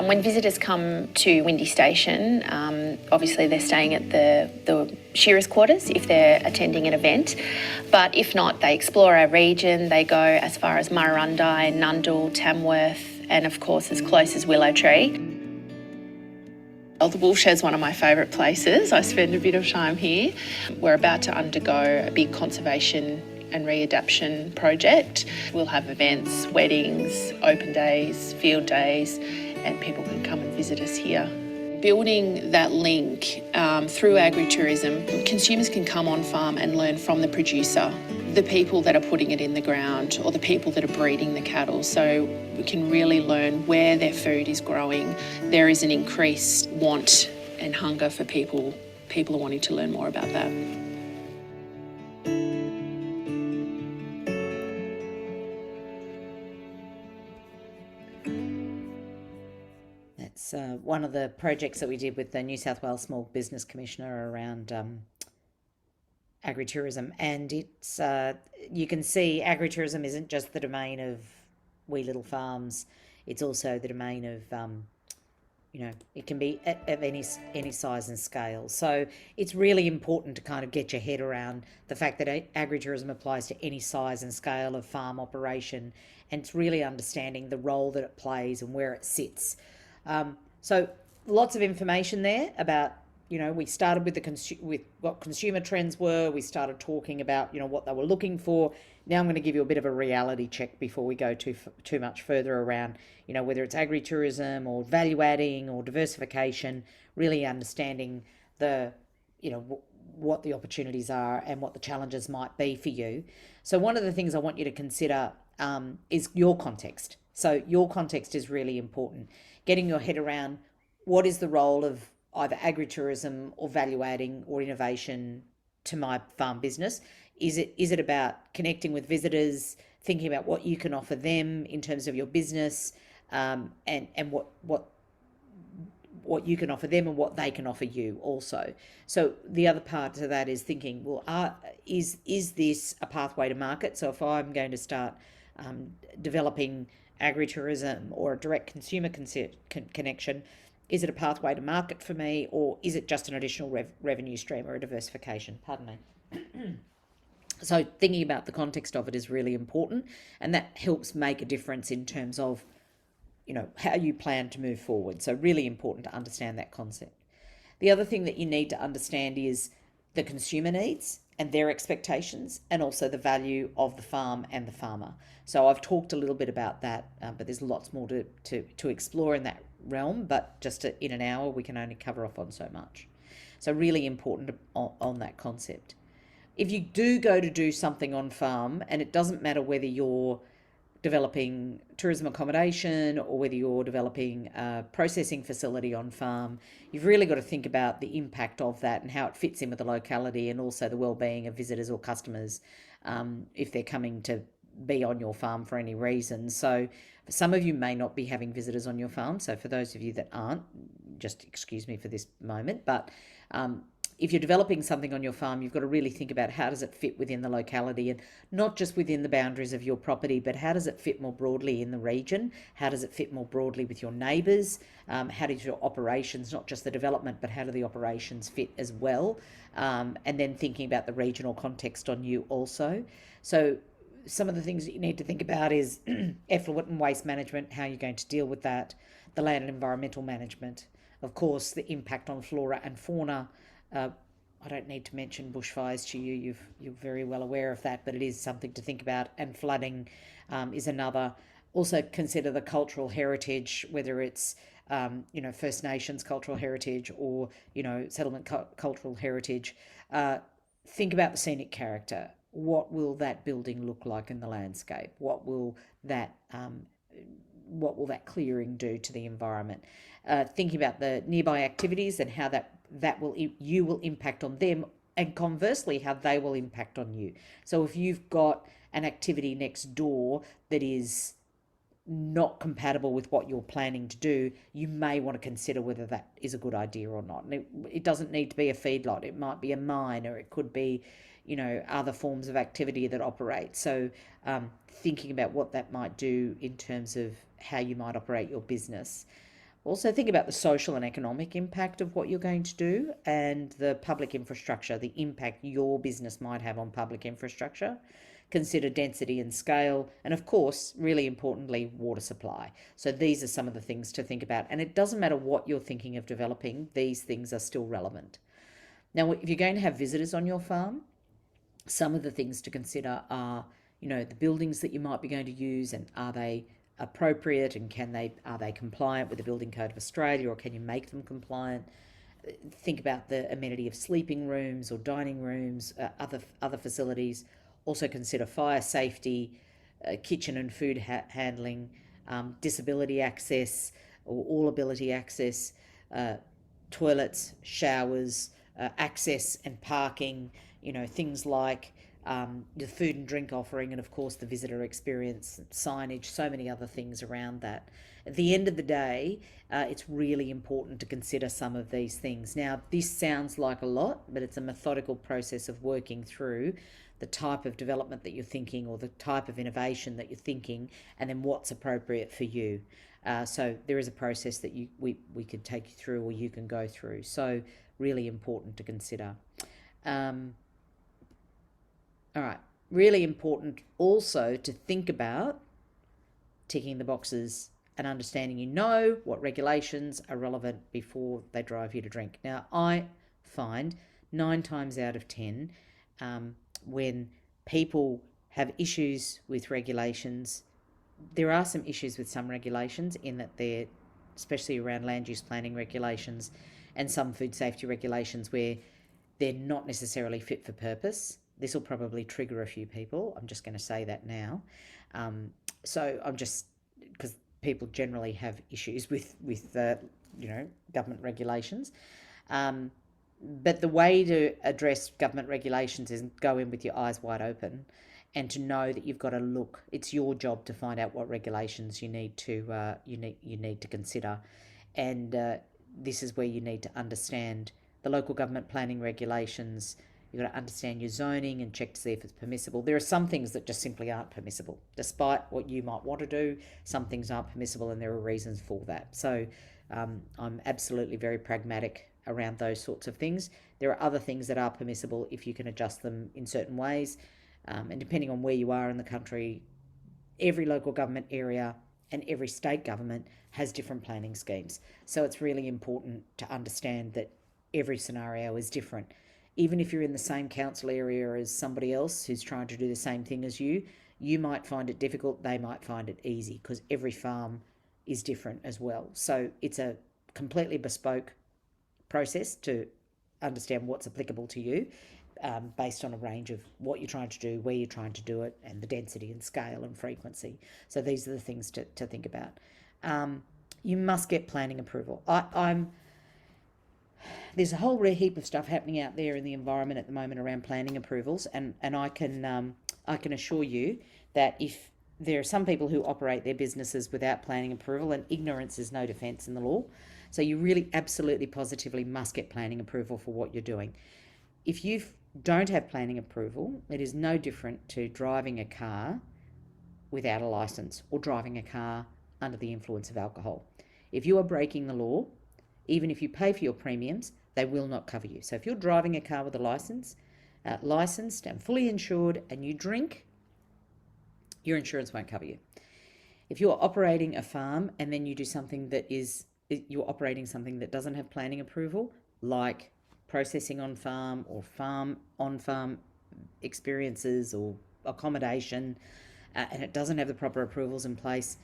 Speaker 3: When visitors come to Windy Station, obviously they're staying at the shearers' quarters if they're attending an event. But if not, they explore our region. They go as far as Murrurundi, Nundle, Tamworth, and of course as close as Willow Tree. Well, the Woolshed is one of my favourite places. I spend a bit of time here. We're about to undergo a big conservation and readaptation project. We'll have events, weddings, open days, field days, and people can come and visit us here. Building that link through agritourism, consumers can come on farm and learn from the producer, the people that are putting it in the ground or the people that are breeding the cattle, so we can really learn where their food is growing. There is an increased want and hunger for people are wanting to learn more about that.
Speaker 2: That's one of the projects that we did with the New South Wales Small Business Commissioner around agritourism, and it's you can see agritourism isn't just the domain of wee little farms, it's also the domain of it can be of any size and scale. So it's really important to kind of get your head around the fact that agritourism applies to any size and scale of farm operation, and it's really understanding the role that it plays and where it sits. So lots of information there about, we started with what consumer trends were. We started talking about, what they were looking for. Now I'm going to give you a bit of a reality check before we go too much further around, whether it's agritourism or value adding or diversification, really understanding the, what the opportunities are and what the challenges might be for you. So one of the things I want you to consider is your context. So your context is really important. Getting your head around what is the role of either agritourism or value adding or innovation to my farm business. Is it about connecting with visitors, thinking about what you can offer them in terms of your business, and what you can offer them and what they can offer you also. So the other part to that is thinking, well, is this a pathway to market? So if I'm going to start developing agritourism or a direct consumer connection, is it a pathway to market for me, or is it just an additional revenue stream or a diversification? Pardon me. So thinking about the context of it is really important, and that helps make a difference in terms of, how you plan to move forward. So really important to understand that concept. The other thing that you need to understand is the consumer needs and their expectations, and also the value of the farm and the farmer. So I've talked a little bit about that, but there's lots more to explore in that realm, but just in an hour we can only cover off on so much. So really important on that concept. If you do go to do something on farm, and it doesn't matter whether you're developing tourism accommodation or whether you're developing a processing facility on farm, you've really got to think about the impact of that and how it fits in with the locality, and also the well-being of visitors or customers if they're coming to be on your farm for any reason. So some of you may not be having visitors on your farm, so for those of you that aren't, just excuse me for this moment, but if you're developing something on your farm, you've got to really think about how does it fit within the locality, and not just within the boundaries of your property, but how does it fit more broadly in the region? How does it fit more broadly with your neighbours? How does your operations, not just the development, but how do the operations fit as well? And then thinking about the regional context on you also. So some of the things that you need to think about is effluent and waste management, how you're going to deal with that, the land and environmental management, of course, the impact on flora and fauna. I don't need to mention bushfires to you. You're very well aware of that, but it is something to think about. And flooding is another. Also consider the cultural heritage, whether it's First Nations cultural heritage or settlement cultural heritage. Think about the scenic character. What will that building look like in the landscape? What will that clearing do to the environment? Thinking about the nearby activities and how you will impact on them, and conversely how they will impact on you. So if you've got an activity next door that is not compatible with what you're planning to do, you may want to consider whether that is a good idea or not. And it doesn't need to be a feedlot. It might be a mine, or it could be other forms of activity that operate. So thinking about what that might do in terms of how you might operate your business. Also think about the social and economic impact of what you're going to do, and the public infrastructure, the impact your business might have on public infrastructure. Consider density and scale, and of course, really importantly, water supply. So these are some of the things to think about. And it doesn't matter what you're thinking of developing, these things are still relevant. Now, if you're going to have visitors on your farm, some of the things to consider are, the buildings that you might be going to use, and are they appropriate, and are they compliant with the Building Code of Australia, or can you make them compliant? Think about the amenity of sleeping rooms or dining rooms, other facilities. Also consider fire safety, kitchen and food handling, disability access or all ability access, toilets, showers, access and parking, things like the food and drink offering, and of course the visitor experience, signage, so many other things around that. At the end of the day, it's really important to consider some of these things. Now, this sounds like a lot, but it's a methodical process of working through the type of development that you're thinking, or the type of innovation that you're thinking, and then what's appropriate for you. So there is a process that we could take you through, or you can go through. So really important to consider. All right, really important also to think about ticking the boxes and understanding what regulations are relevant before they drive you to drink. Now, I find 9 times out of 10, when people have issues with regulations, there are some issues with some regulations in that they're, especially around land use planning regulations and some food safety regulations, where they're not necessarily fit for purpose. This will probably trigger a few people. I'm just going to say that now. Because people generally have issues with government regulations. But the way to address government regulations is go in with your eyes wide open, and to know that you've got to look. It's your job to find out what regulations you need to consider, and this is where you need to understand the local government planning regulations. You've got to understand your zoning and check to see if it's permissible. There are some things that just simply aren't permissible. Despite what you might want to do, some things aren't permissible, and there are reasons for that. So I'm absolutely very pragmatic around those sorts of things. There are other things that are permissible if you can adjust them in certain ways. And depending on where you are in the country, every local government area and every state government has different planning schemes. So it's really important to understand that every scenario is different. Even if you're in the same council area as somebody else who's trying to do the same thing as you, you might find it difficult, they might find it easy, because every farm is different as well. So it's a completely bespoke process to understand what's applicable to you, based on a range of what you're trying to do, where you're trying to do it, and the density and scale and frequency. So these are the things to think about. You must get planning approval. There's a whole heap of stuff happening out there in the environment at the moment around planning approvals, and I can assure you that if there are some people who operate their businesses without planning approval, and ignorance is no defence in the law. So you really absolutely positively must get planning approval for what you're doing. If you don't have planning approval, it is no different to driving a car without a licence or driving a car under the influence of alcohol. If you are breaking the law, even if you pay for your premiums, they will not cover you. So if you're driving a car with a licence, licensed and fully insured, and you drink, your insurance won't cover you. If you're operating a farm and then you do something you're operating something that doesn't have planning approval, like processing on farm or on-farm experiences or accommodation, and it doesn't have the proper approvals in place,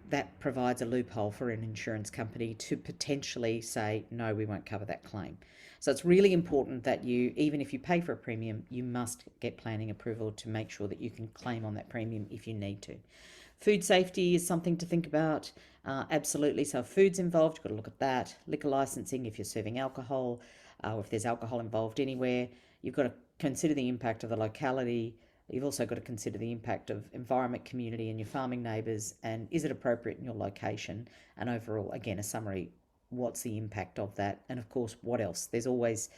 Speaker 2: that provides a loophole for an insurance company to potentially say, no, we won't cover that claim. So it's really important that you, even if you pay for a premium, you must get planning approval to make sure that you can claim on that premium if you need to. Food safety is something to think about. Absolutely. So if food's involved, you've got to look at that. Liquor licensing, if you're serving alcohol, or if there's alcohol involved anywhere, you've got to consider the impact of the locality. You've also got to consider the impact of environment, community, and your farming neighbours, and is it appropriate in your location? And overall, again, a summary, what's the impact of that? And of course, what else? There's always,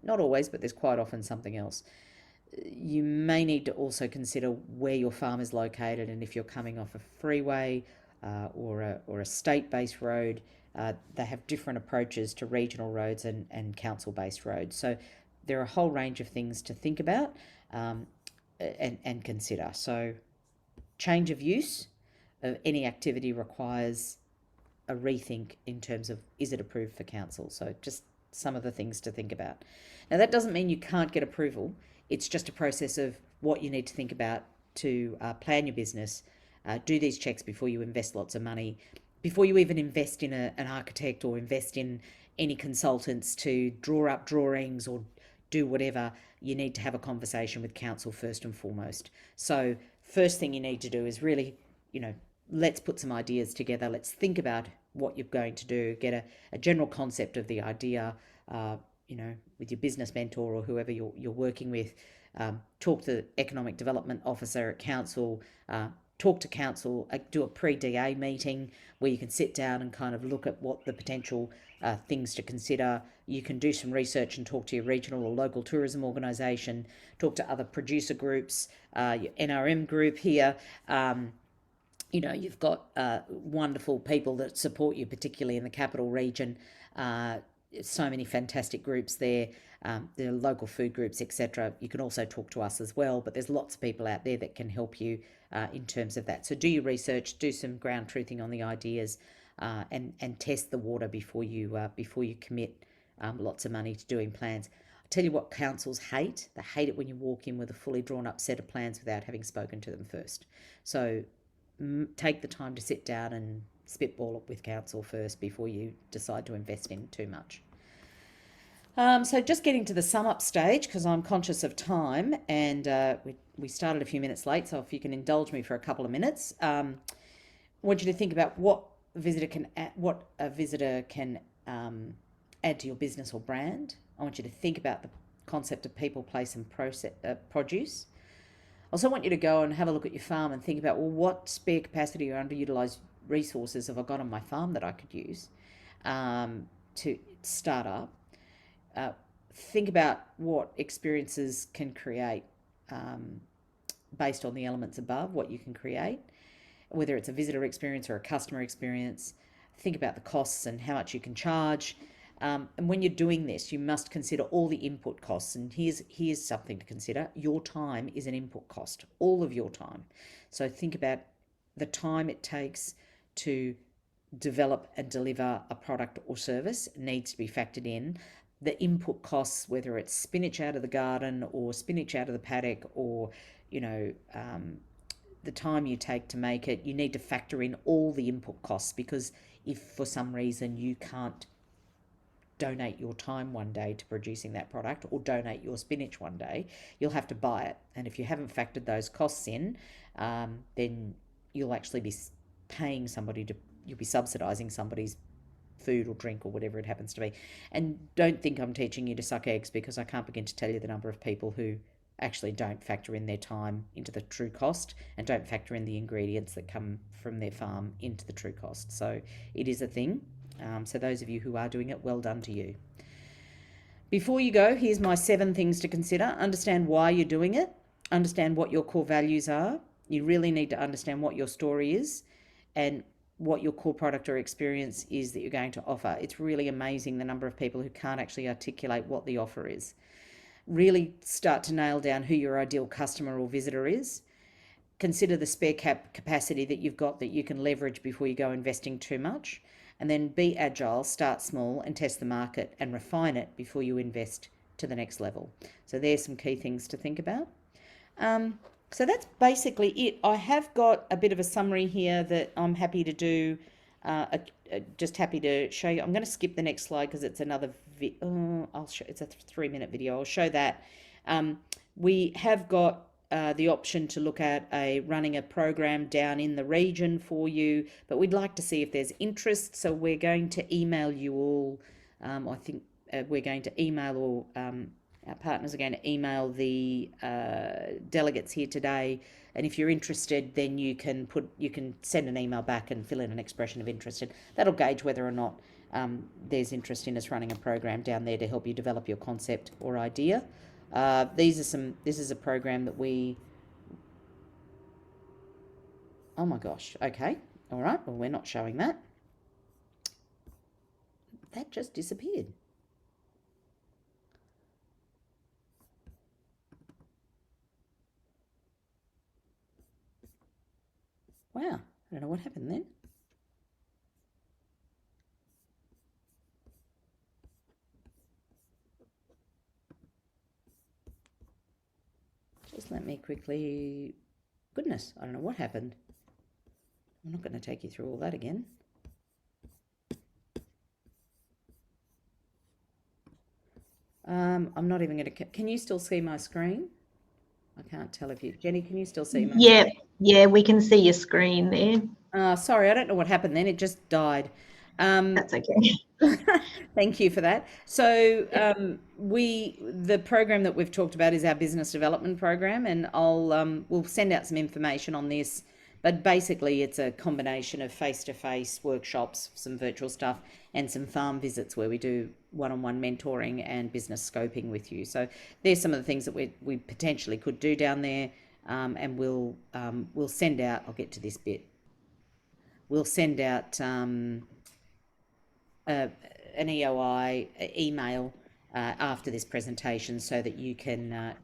Speaker 2: not always, but there's quite often something else. You may need to also consider where your farm is located, and if you're coming off a freeway or a state-based road, they have different approaches to regional roads and council-based roads. So there are a whole range of things to think about and consider. So change of use of any activity requires a rethink in terms of, is it approved for council? So just some of the things to think about. Now, that doesn't mean you can't get approval. It's just a process of what you need to think about to plan your business, do these checks before you invest lots of money, before you even invest in an architect or invest in any consultants to draw up drawings or do whatever. You need to have a conversation with council first and foremost. So first thing you need to do is really, let's put some ideas together. Let's think about what you're going to do, get a general concept of the idea, with your business mentor or whoever you're working with. Talk to the economic development officer at council, talk to council, do a pre-DA meeting where you can sit down and kind of look at what the potential things to consider. You can do some research and talk to your regional or local tourism organisation, talk to other producer groups, your NRM group here. You've got wonderful people that support you, particularly in the capital region. So many fantastic groups there. There are local food groups, etc. You can also talk to us as well, but there's lots of people out there that can help you in terms of that. So do your research, do some ground truthing on the ideas, and test the water before you commit lots of money to doing plans. I tell you what councils hate. They hate it when you walk in with a fully drawn up set of plans without having spoken to them first. So take the time to sit down and spitball it with council first before you decide to invest in too much. So just getting to the sum up stage, because I'm conscious of time, and we started a few minutes late, so if you can indulge me for a couple of minutes. I want you to think about what a visitor can add to your business or brand. I want you to think about the concept of people, place and produce. I also want you to go and have a look at your farm and think about, well, what spare capacity or underutilised resources have I got on my farm that I could use to start up. Think about what experiences can create based on the elements above, what you can create, whether it's a visitor experience or a customer experience. Think about the costs and how much you can charge. And when you're doing this, you must consider all the input costs. And here's something to consider. Your time is an input cost, all of your time. So think about the time it takes to develop and deliver a product or service needs to be factored in. The input costs, whether it's spinach out of the garden or spinach out of the paddock, or the time you take to make it, you need to factor in all the input costs, because if for some reason you can't donate your time one day to producing that product or donate your spinach one day. You'll have to buy it. And if you haven't factored those costs in, then you'll actually be paying somebody to, you'll be subsidizing somebody's food or drink or whatever it happens to be. And don't think I'm teaching you to suck eggs, because I can't begin to tell you the number of people who actually don't factor in their time into the true cost and don't factor in the ingredients that come from their farm into the true cost. So it is a thing. So those of you who are doing it, well done to you. Before you go, here's my 7 things to consider. Understand why you're doing it. Understand what your core values are. You really need to understand what your story is and what your core product or experience is that you're going to offer. It's really amazing the number of people who can't actually articulate what the offer is. Really start to nail down who your ideal customer or visitor is. Consider the spare capacity that you've got that you can leverage before you go investing too much. And then be agile, start small and test the market and refine it before you invest to the next level. So there's some key things to think about. So that's basically it. I have got a bit of a summary here that I'm happy to do, just happy to show you. I'm going to skip the next slide because it's another, it's a 3-minute video. I'll show that. We have got the option to look at running a program down in the region for you, but we'd like to see if there's interest. So we're going to email you all. I think we're going to email, or our partners are going to email the delegates here today. And if you're interested, then you can send an email back and fill in an expression of interest. And that'll gauge whether or not there's interest in us running a program down there to help you develop your concept or idea. This is a program that oh my gosh, okay, all right, well, we're not showing that. That just disappeared. Wow, I don't know what happened then. Just let me quickly, goodness, I don't know what happened. I'm not going to take you through all that again. I'm not even going to, can you still see my screen? I can't tell if you, Jeni, can you still see my
Speaker 1: screen? Yeah, we can see your screen there.
Speaker 2: Sorry, I don't know what happened then. It just died.
Speaker 1: That's okay.
Speaker 2: Thank you for that. So the program that we've talked about is our business development program, and we'll send out some information on this. But basically, it's a combination of face-to-face workshops, some virtual stuff, and some farm visits where we do one-on-one mentoring and business scoping with you. So there's some of the things that we potentially could do down there, and we'll send out. I'll get to this bit. We'll send out an EOI email after this presentation so that you can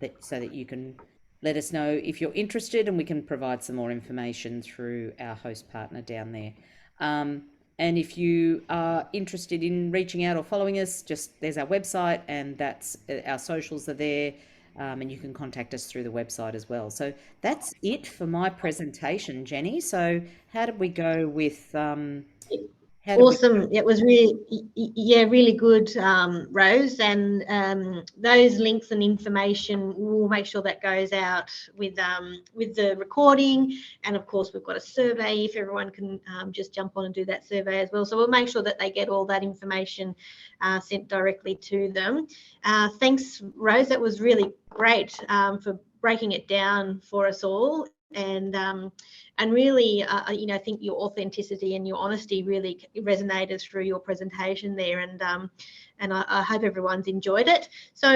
Speaker 2: let us know if you're interested, and we can provide some more information through our host partner down there. And if you are interested in reaching out or following us, there's our website, and that's our socials are there, and you can contact us through the website as well. So that's it for my presentation, Jeni. So how did we go with
Speaker 1: Awesome. It was really good, Rose, and those links and information, we'll make sure that goes out with the recording. And of course, we've got a survey if everyone can just jump on and do that survey as well. So we'll make sure that they get all that information sent directly to them. Thanks, Rose. That was really great for breaking it down for us all. And really, I think your authenticity and your honesty really resonated through your presentation there, and I hope everyone's enjoyed it. So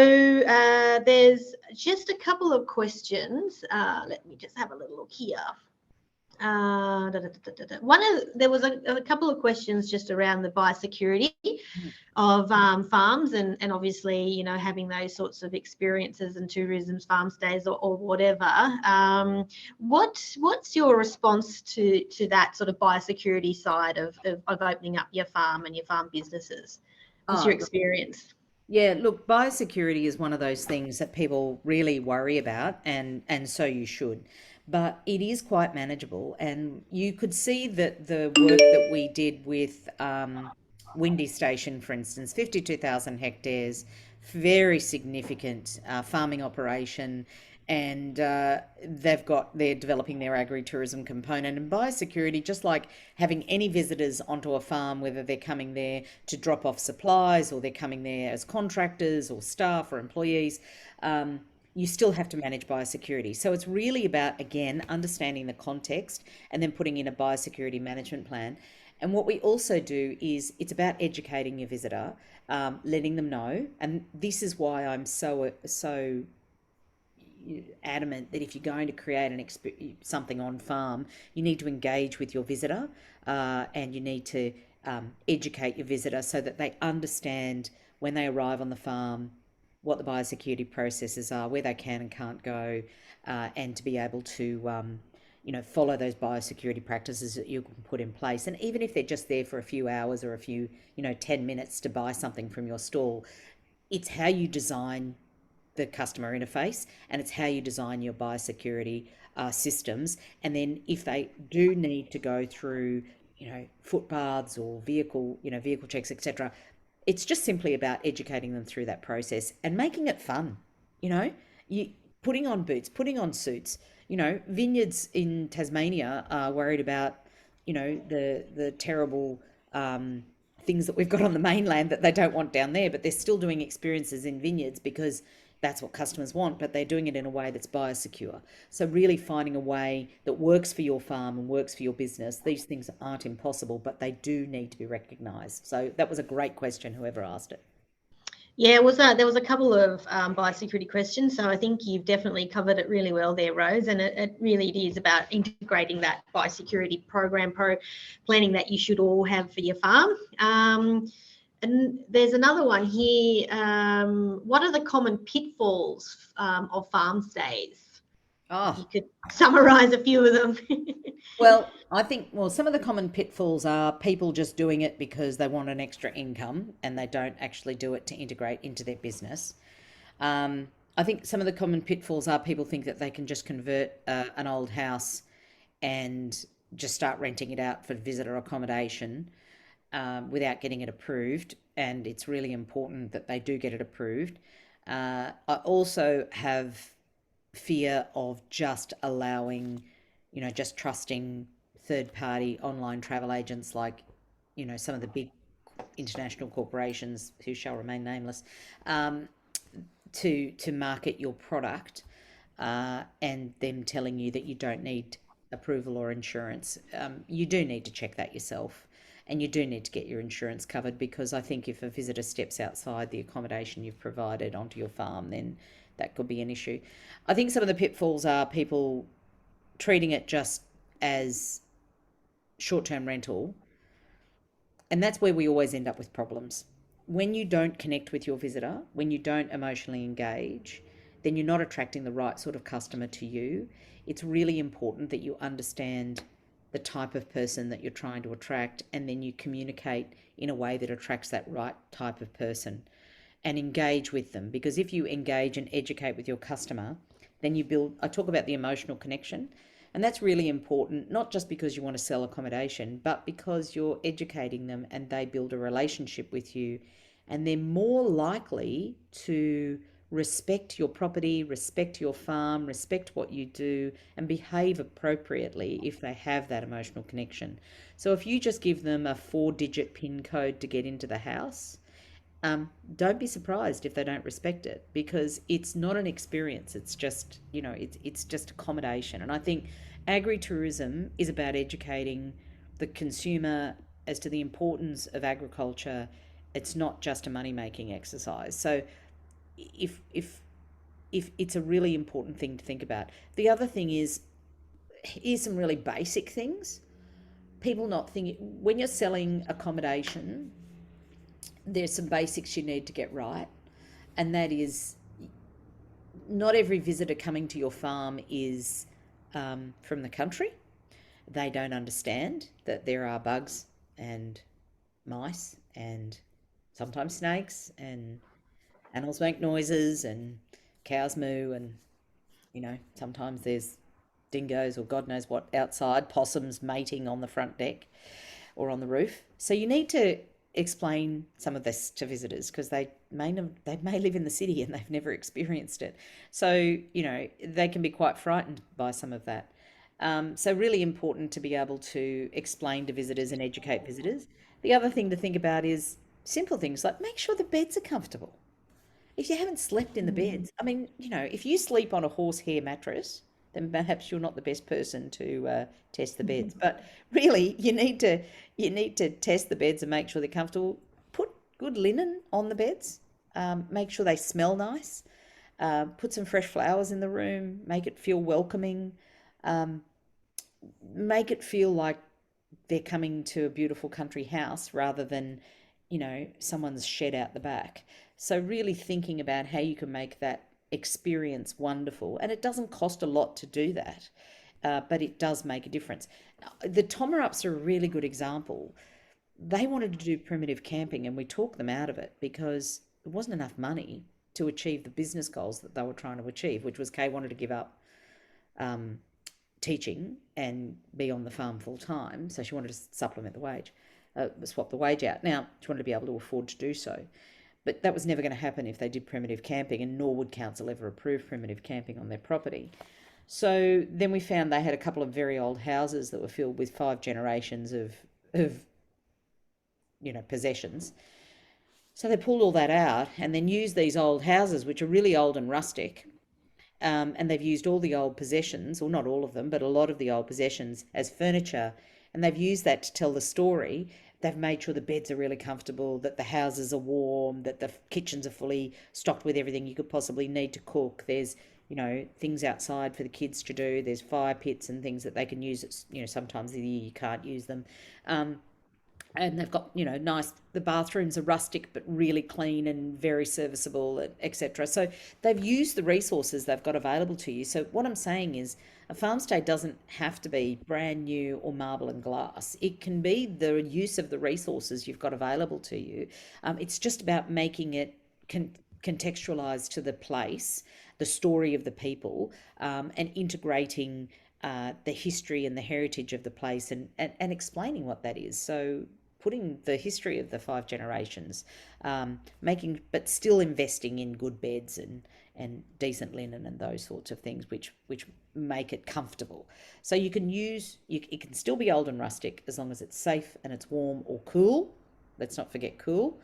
Speaker 1: there's just a couple of questions. Let me just have a little look here. There was a couple of questions just around the biosecurity of farms, and obviously, having those sorts of experiences and tourism farm stays or whatever. What's your response to that sort of biosecurity side of opening up your farm and your farm businesses? What's your experience?
Speaker 2: Yeah, look, biosecurity is one of those things that people really worry about, and so you should. But it is quite manageable, and you could see that the work that we did with Windy Station, for instance, 52,000 hectares, very significant farming operation, and they're developing their agritourism component. And biosecurity, just like having any visitors onto a farm, whether they're coming there to drop off supplies or they're coming there as contractors or staff or employees, you still have to manage biosecurity. So it's really about, again, understanding the context and then putting in a biosecurity management plan. And what we also do is it's about educating your visitor, letting them know. And this is why I'm so adamant that if you're going to create something on farm, you need to engage with your visitor, and you need to educate your visitor so that they understand when they arrive on the farm what the biosecurity processes are, where they can and can't go, and to be able to follow those biosecurity practices that you can put in place. And even if they're just there for a few hours or a few 10 minutes to buy something from your stall, it's how you design the customer interface, and it's how you design your biosecurity systems. And then if they do need to go through foot baths or vehicle checks, etc., it's just simply about educating them through that process and making it fun. You putting on boots, putting on suits. Vineyards in Tasmania are worried about the terrible things that we've got on the mainland that they don't want down there, but they're still doing experiences in vineyards because that's what customers want, but they're doing it in a way that's biosecure. So really finding a way that works for your farm and works for your business. These things aren't impossible, but they do need to be recognised. So that was a great question, whoever asked it.
Speaker 1: Yeah, there was a couple of biosecurity questions, so I think you've definitely covered it really well there, Rose, and it really is about integrating that biosecurity program planning that you should all have for your farm. And there's another one here. What are the common pitfalls of farm stays? You could summarise a few of them.
Speaker 2: Well, I think, some of the common pitfalls are people just doing it because they want an extra income and they don't actually do it to integrate into their business. I think some of the common pitfalls are people think that they can just convert an old house and just start renting it out for visitor accommodation without getting it approved. And it's really important that they do get it approved. I also have fear of just allowing, just trusting third-party online travel agents like, some of the big international corporations who shall remain nameless, to market your product, and them telling you that you don't need approval or insurance. You do need to check that yourself, and you do need to get your insurance covered, because I think if a visitor steps outside the accommodation you've provided onto your farm, then that could be an issue. I think some of the pitfalls are people treating it just as short-term rental, and that's where we always end up with problems. When you don't connect with your visitor, when you don't emotionally engage, then you're not attracting the right sort of customer to you. It's really important that you understand the type of person that you're trying to attract, and then you communicate in a way that attracts that right type of person and engage with them. Because if you engage and educate with your customer, then you build, I talk about the emotional connection, and that's really important, not just because you want to sell accommodation, but because you're educating them and they build a relationship with you, and they're more likely to respect your property, respect your farm, respect what you do, and behave appropriately if they have that emotional connection. So if you just give them a 4-digit PIN code to get into the house, don't be surprised if they don't respect it, because it's not an experience. It's just, it's just accommodation. And I think agritourism is about educating the consumer as to the importance of agriculture. It's not just a money-making exercise. So if it's a really important thing to think about. The other thing is, here's some really basic things. People not thinking, when you're selling accommodation, there's some basics you need to get right, and that is, not every visitor coming to your farm is from the country. They don't understand that there are bugs and mice and sometimes snakes, and animals make noises and cows moo, and sometimes there's dingoes or God knows what outside, possums mating on the front deck or on the roof. So you need to explain some of this to visitors, because they may live in the city and they've never experienced it. So, they can be quite frightened by some of that. So really important to be able to explain to visitors and educate visitors. The other thing to think about is simple things like make sure the beds are comfortable. If you haven't slept in the beds, I mean, if you sleep on a horsehair mattress, then perhaps you're not the best person to test the beds. But really, you need to test the beds and make sure they're comfortable. Put good linen on the beds. Make sure they smell nice. Put some fresh flowers in the room. Make it feel welcoming. Make it feel like they're coming to a beautiful country house rather than, someone's shed out the back. So really thinking about how you can make that experience wonderful. And it doesn't cost a lot to do that, but it does make a difference. The Tomarups are a really good example. They wanted to do primitive camping and we talked them out of it because there wasn't enough money to achieve the business goals that they were trying to achieve, which was Kay wanted to give up teaching and be on the farm full time. So she wanted to supplement the wage, swap the wage out. Now, she wanted to be able to afford to do so. But that was never going to happen if they did primitive camping, and nor would council ever approve primitive camping on their property. So then we found they had a couple of very old houses that were filled with 5 generations of possessions. So they pulled all that out and then used these old houses, which are really old and rustic. And they've used all the old possessions, or not all of them, but a lot of the old possessions as furniture. And they've used that to tell the story. They've made sure the beds are really comfortable, that the houses are warm, that the kitchens are fully stocked with everything you could possibly need to cook. There's, things outside for the kids to do. There's fire pits and things that they can use. Sometimes of the year you can't use them. And they've got, nice, the bathrooms are rustic but really clean and very serviceable, etc. So they've used the resources they've got available to you. So what I'm saying is a farm stay doesn't have to be brand new or marble and glass. It can be the use of the resources you've got available to you. It's just about making it contextualized to the place, the story of the people, and integrating the history and the heritage of the place and explaining what that is. So putting the history of the 5 generations, but still investing in good beds and decent linen and those sorts of things, which make it comfortable. So you can it can still be old and rustic as long as it's safe and it's warm or cool. Let's not forget cool,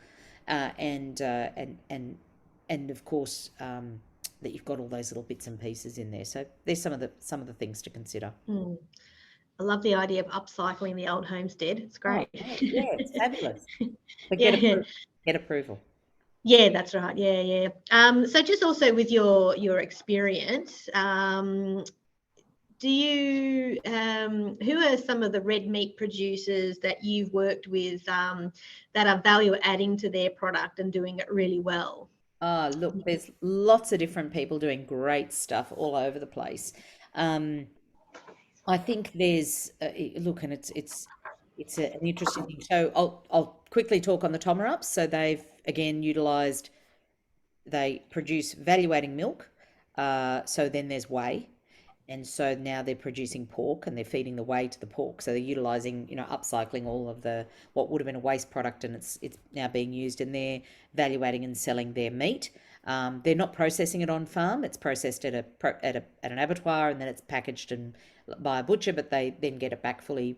Speaker 2: and of course that you've got all those little bits and pieces in there. So there's some of the things to consider.
Speaker 1: I love the idea of upcycling the old homestead. It's great.
Speaker 2: Oh, yeah, it's fabulous. But
Speaker 1: Yeah.
Speaker 2: get approval.
Speaker 1: Yeah, that's right. Yeah. So just also with your experience, do you who are some of the red meat producers that you've worked with that are value adding to their product and doing it really well?
Speaker 2: Look, there's lots of different people doing great stuff all over the place. I think there's look, and it's an interesting thing. So I'll quickly talk on the Tomarups. So they've again utilised. They produce value-adding milk. So then there's whey, and so now they're producing pork, and they're feeding the whey to the pork. So they're utilising, upcycling all of what would have been a waste product, and it's now being used, and they're value-adding and selling their meat. They're not processing it on farm. It's processed at an abattoir, and then it's packaged and by a butcher, but they then get it back fully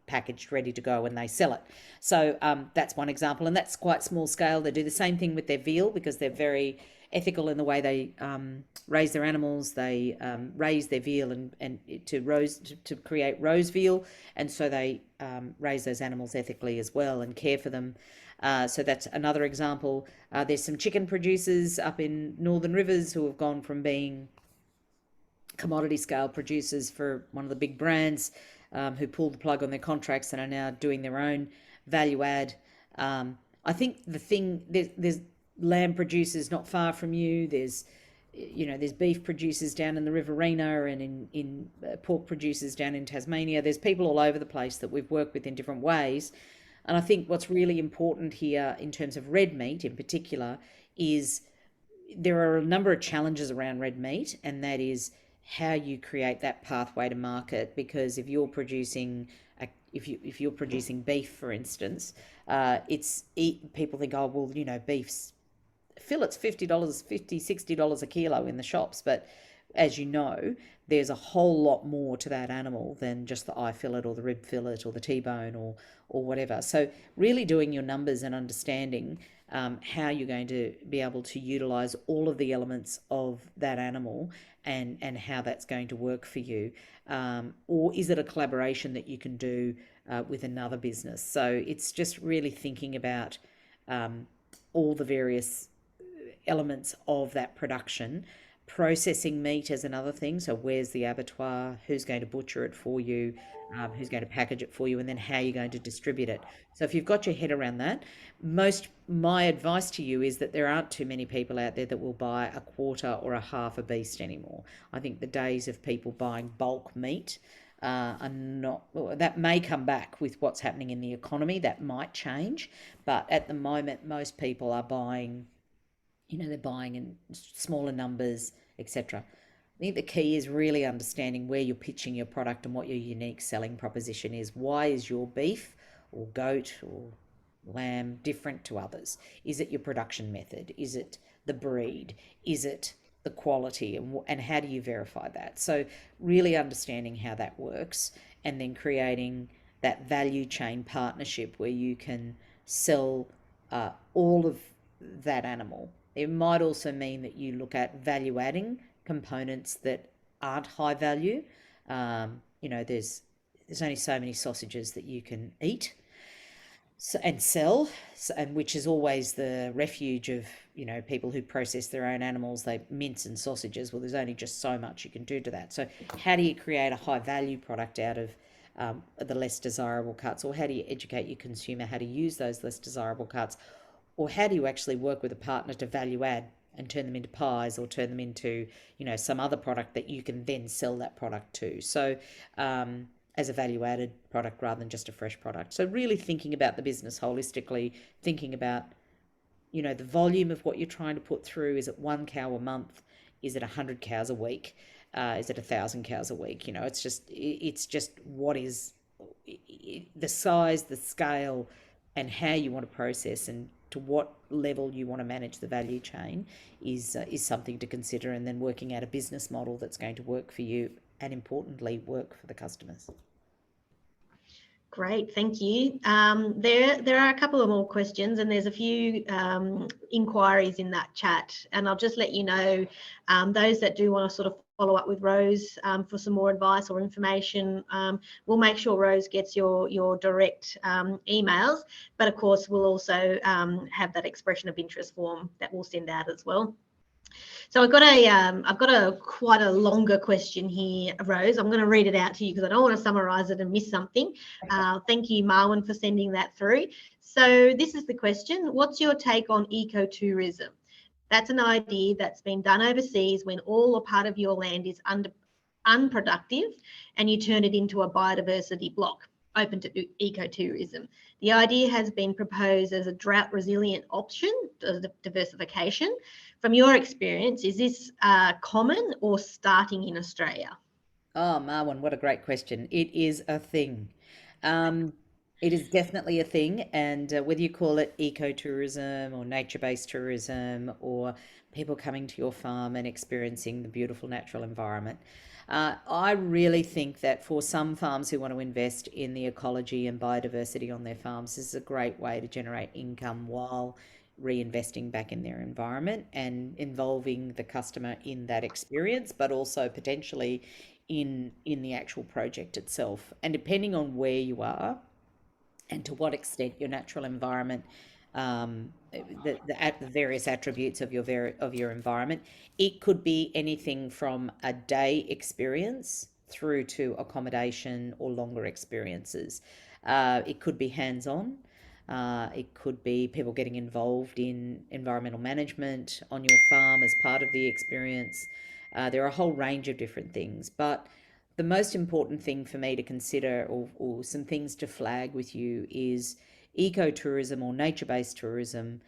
Speaker 2: packaged, ready to go, and they sell it. So that's one example, and that's quite small scale. They do the same thing with their veal because they're very ethical in the way they raise their animals. They raise their veal and to create rose veal, and so they raise those animals ethically as well and care for them. So that's another example. There's some chicken producers up in Northern Rivers who have gone from being commodity scale producers for one of the big brands who pulled the plug on their contracts and are now doing their own value add. I think there's lamb producers not far from you. There's beef producers down in the Riverina and in pork producers down in Tasmania. There's people all over the place that we've worked with in different ways. And I think what's really important here in terms of red meat in particular is there are a number of challenges around red meat, and that is how you create that pathway to market. Because if you're producing if you're producing beef, for instance, people think, oh, well, you know, beef's fillet's $50, $60 a kilo in the shops, but as you know, there's a whole lot more to that animal than just the eye fillet or the rib fillet or the T-bone or whatever. So really doing your numbers and understanding how you're going to be able to utilize all of the elements of that animal and how that's going to work for you. Or is it a collaboration that you can do with another business? So it's just really thinking about all the various elements of that production. Processing meat is another thing. So where's the abattoir? Who's going to butcher it for you? Who's going to package it for you? And then how you're going to distribute it. So if you've got your head around that, my advice to you is that there aren't too many people out there that will buy a quarter or a half a beast anymore. I think the days of people buying bulk meat are not, that may come back with what's happening in the economy. That might change. But at the moment, most people are buying, they're buying in smaller numbers, etc. I think the key is really understanding where you're pitching your product and what your unique selling proposition is. Why is your beef or goat or lamb different to others? Is it your production method? Is it the breed? Is it the quality? And how do you verify that? So really understanding how that works and then creating that value chain partnership where you can sell all of that animal. It might also mean that you look at value adding components that aren't high value. There's only so many sausages that you can eat and sell, and which is always the refuge of people who process their own animals. They mince and sausages. Well, there's only just so much you can do to that. So how do you create a high value product out of the less desirable cuts, or how do you educate your consumer how to use those less desirable cuts? Or how do you actually work with a partner to value add and turn them into pies or turn them into, some other product that you can then sell that product to? So as a value added product rather than just a fresh product. So really thinking about the business holistically, thinking about, the volume of what you're trying to put through. Is it 1 cow a month? Is it 100 cows a week? Is it 1,000 cows a week? It's just what is the size, the scale, and how you want to process and to what level you want to manage the value chain is something to consider, and then working out a business model that's going to work for you and, importantly, work for the customers.
Speaker 1: Great, thank you. There are a couple of more questions, and there's a few inquiries in that chat, and I'll just let you know, those that do want to sort of follow up with Rose for some more advice or information, we'll make sure Rose gets your direct emails, but of course we'll also have that expression of interest form that we'll send out as well. So I've got a quite a longer question here, Rose. I'm going to read it out to you because I don't want to summarise it and miss something. Thank you, Marwan, for sending that through. So this is the question: what's your take on ecotourism? That's an idea that's been done overseas when all or part of your land is unproductive and you turn it into a biodiversity block, open to ecotourism. The idea has been proposed as a drought resilient option, diversification. From your experience, is this common or starting in Australia?
Speaker 2: Oh, Marwan, what a great question. It is a thing. It is definitely a thing, and whether you call it ecotourism or nature-based tourism or people coming to your farm and experiencing the beautiful natural environment, I really think that for some farms who want to invest in the ecology and biodiversity on their farms, this is a great way to generate income while reinvesting back in their environment and involving the customer in that experience, but also potentially in the actual project itself. And depending on where you are and to what extent your natural environment, the various attributes of your environment, it could be anything from a day experience through to accommodation or longer experiences. It could be hands-on. It could be people getting involved in environmental management on your farm as part of the experience. There are a whole range of different things, but the most important thing for me to consider, or some things to flag with you, is ecotourism or nature-based tourism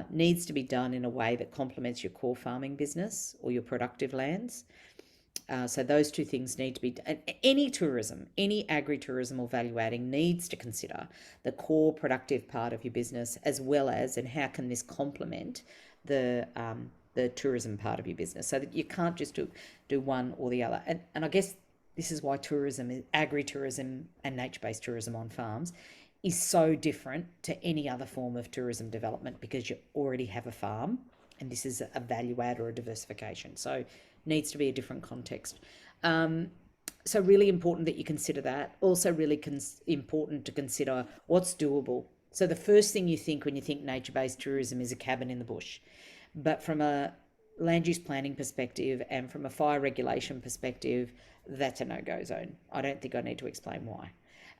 Speaker 2: needs to be done in a way that complements your core farming business or your productive lands. So those two things need to be, any tourism, any agri-tourism or value adding needs to consider the core productive part of your business, as well as, and how can this complement the tourism part of your business, so that you can't just do one or the other. And I guess this is why tourism, agri-tourism and nature-based tourism on farms is so different to any other form of tourism development, because you already have a farm and this is a value add or a diversification. So needs to be a different context. So really important that you consider that. Also really important to consider what's doable. So the first thing you think when you think nature-based tourism is a cabin in the bush. But from a land use planning perspective and from a fire regulation perspective, that's a no-go zone. I don't think I need to explain why.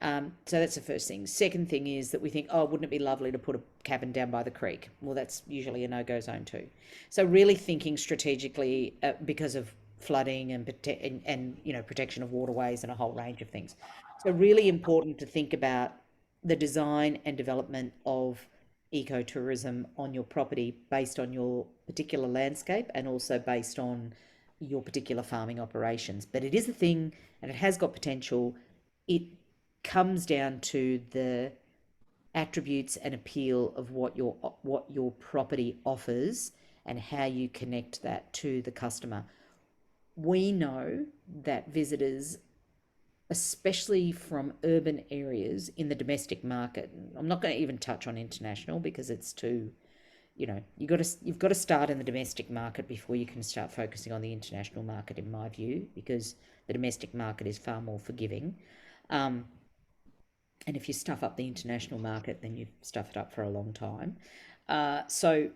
Speaker 2: So that's the first thing. Second thing is that we think, oh, wouldn't it be lovely to put a cabin down by the creek? Well, that's usually a no-go zone too. So really thinking strategically because of flooding and protection of waterways and a whole range of things. So really important to think about the design and development of ecotourism on your property based on your particular landscape and also based on your particular farming operations. But it is a thing and it has got potential. It comes down to the attributes and appeal of what your property offers and how you connect that to the customer. We know that visitors, especially from urban areas in the domestic market, I'm not going to even touch on international because it's too, you've got to start in the domestic market before you can start focusing on the international market, in my view, because the domestic market is far more forgiving. And if you stuff up the international market, then you've stuffed it up for a long time. So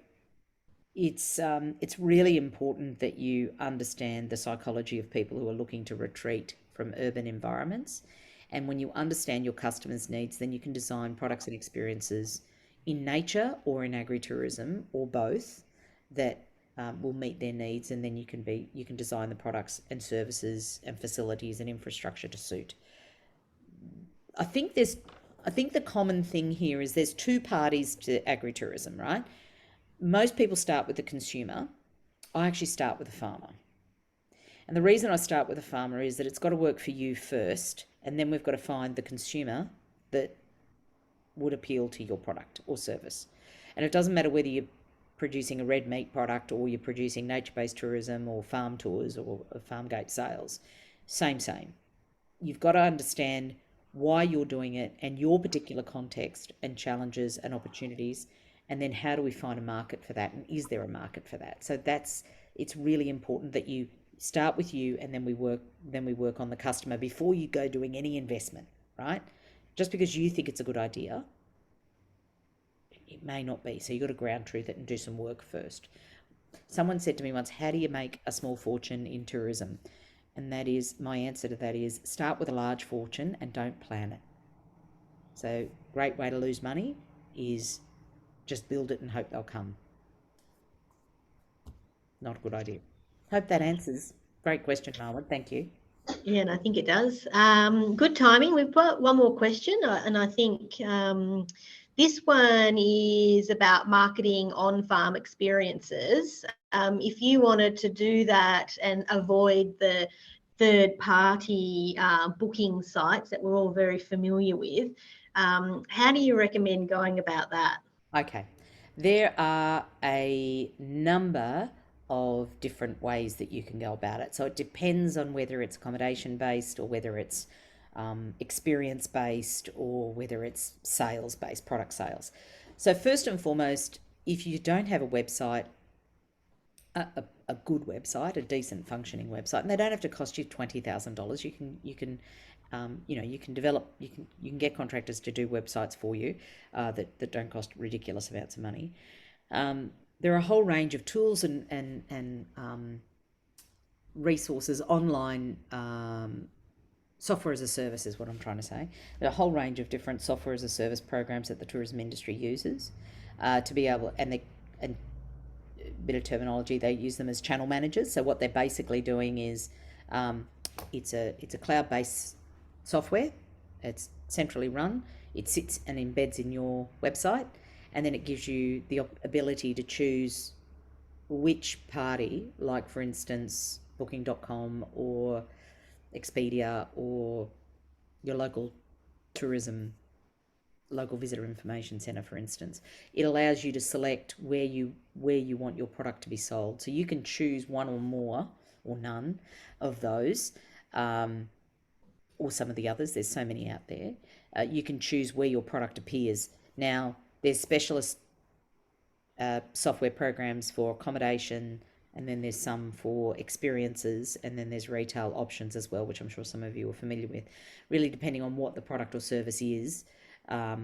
Speaker 2: it's really important that you understand the psychology of people who are looking to retreat from urban environments. And when you understand your customers' needs, then you can design products and experiences in nature or in agritourism or both that will meet their needs. And then you can design the products and services and facilities and infrastructure to suit. I think the common thing here is there's two parties to agritourism, right? Most people start with the consumer. I actually start with the farmer. And the reason I start with the farmer is that it's got to work for you first, and then we've got to find the consumer that would appeal to your product or service. And it doesn't matter whether you're producing a red meat product or you're producing nature-based tourism or farm tours or farm gate sales. Same. You've got to understand why you're doing it and your particular context and challenges and opportunities, and then how do we find a market for that, and is there a market for that? So it's really important that you start with you, and then we work on the customer before you go doing any investment, right? Just because you think it's a good idea, it may not be. So you've got to ground truth it and do some work first. Someone said to me once, how do you make a small fortune in tourism? And that is, my answer to that is, start with a large fortune and don't plan it. So great way to lose money is just build it and hope they'll come. Not a good idea. Hope that answers. Great question, Marwan. Thank you.
Speaker 1: Yeah, and I think it does. Good timing. We've got one more question, and I think this one is about marketing on-farm experiences. If you wanted to do that and avoid the third-party booking sites that we're all very familiar with, how do you recommend going about that?
Speaker 2: Okay. There are a number of different ways that you can go about it. So it depends on whether it's accommodation-based or whether it's experience-based or whether it's sales-based, product sales. So first and foremost, if you don't have a website, a good website, a decent functioning website, and they don't have to cost you $20,000. You can get contractors to do websites for you that don't cost ridiculous amounts of money. There are a whole range of tools and resources, online software as a service is what I'm trying to say. There are a whole range of different software as a service programs that the tourism industry uses to be able, and a bit of terminology, they use them as channel managers. So what they're basically doing is it's a cloud-based software. It's centrally run. It sits and embeds in your website, and then it gives you the ability to choose which party, like for instance, booking.com or Expedia or your local visitor information centre, for instance. It allows you to select where you want your product to be sold. So you can choose one or more or none of those, or some of the others. There's so many out there. You can choose where your product appears. Now, there's specialist software programs for accommodation, and then there's some for experiences, and then there's retail options as well, which I'm sure some of you are familiar with. Really, depending on what the product or service is, I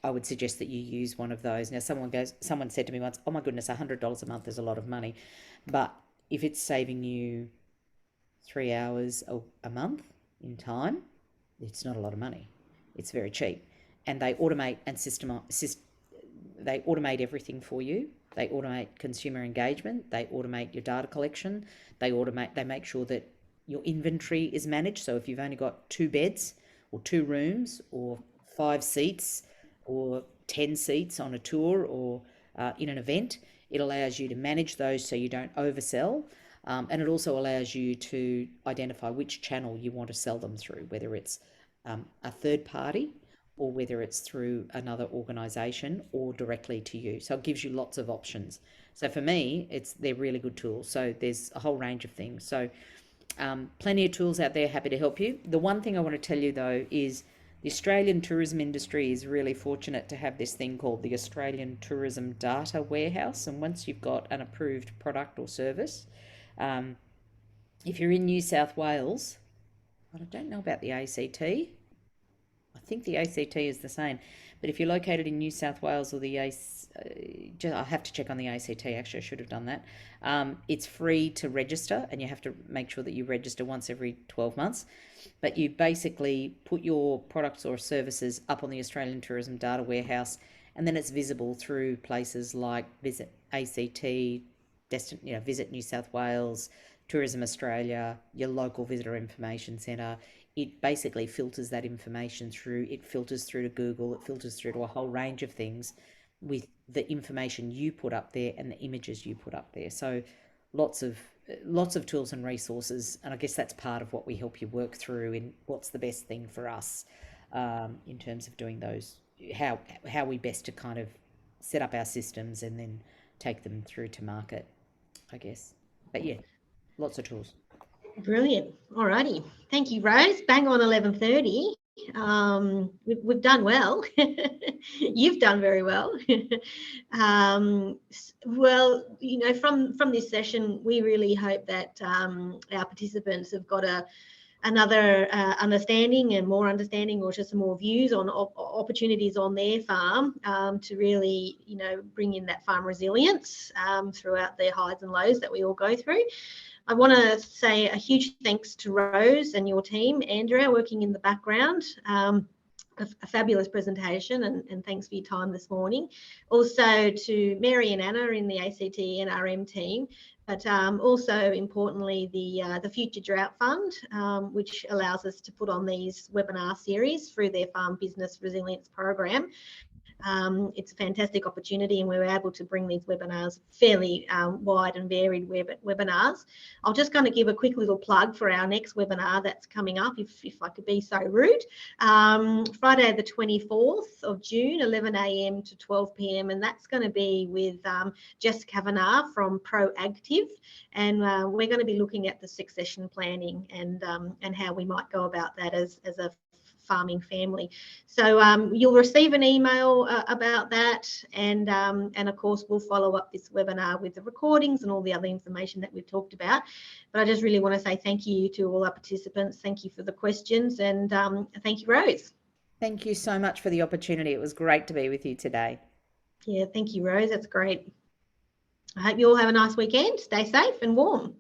Speaker 2: would suggest that you use one of those. Now, someone said to me once, "Oh my goodness, $100 a month is a lot of money," but if it's saving you 3 hours a month in time, it's not a lot of money. It's very cheap, and they automate and they automate everything for you. They automate consumer engagement. They automate your data collection. They make sure that your inventory is managed. So if you've only got 2 beds or 2 rooms or 5 seats or 10 seats on a tour or in an event, it allows you to manage those so you don't oversell. And it also allows you to identify which channel you want to sell them through, whether it's a third party or whether it's through another organisation or directly to you. So it gives you lots of options. So for me, they're really good tools. So there's a whole range of things. So plenty of tools out there, happy to help you. The one thing I want to tell you though is the Australian tourism industry is really fortunate to have this thing called the Australian Tourism Data Warehouse. And once you've got an approved product or service, if you're in New South Wales, I don't know about the ACT. I think the ACT is the same, but if you're located in New South Wales or the I'll have to check on the ACT, actually I should have done that. It's free to register, and you have to make sure that you register once every 12 months, but you basically put your products or services up on the Australian Tourism Data Warehouse, and then it's visible through places like Visit ACT, Visit New South Wales, Tourism Australia, your local visitor information centre. It basically filters that information through. It filters through to Google. It filters through to a whole range of things with the information you put up there and the images you put up there. So lots of tools and resources, and I guess that's part of what we help you work through in what's the best thing for us in terms of doing those, how we best to kind of set up our systems and then take them through to market, I guess. But yeah, lots of tools.
Speaker 1: Brilliant. Alrighty. Thank you, Rose. Bang on 11:30. We've done well. You've done very well. Well, from this session, we really hope that our participants have got another understanding and more understanding, or just some more views on opportunities on their farm to really, bring in that farm resilience throughout the highs and lows that we all go through. I want to say a huge thanks to Rose and your team, Andrea, working in the background. A fabulous presentation, and thanks for your time this morning. Also to Mary and Anna in the ACT NRM team, but also importantly the Future Drought Fund, which allows us to put on these webinar series through their Farm Business Resilience Program. It's a fantastic opportunity, and we were able to bring these webinars, fairly wide and varied webinars. I'm just going to give a quick little plug for our next webinar that's coming up, if I could be so rude. Friday the 24th of June, 11 a.m. to 12 p.m, and that's going to be with Jess Kavanagh from Proactive, and we're going to be looking at the succession planning and how we might go about that as a farming family. So you'll receive an email about that, and of course we'll follow up this webinar with the recordings and all the other information that we've talked about. But I just really want to say thank you to all our participants. Thank you for the questions, and thank you, Rose.
Speaker 2: Thank you so much for the opportunity. It was great to be with you today.
Speaker 1: Yeah, thank you, Rose. That's great. I hope you all have a nice weekend. Stay safe and warm.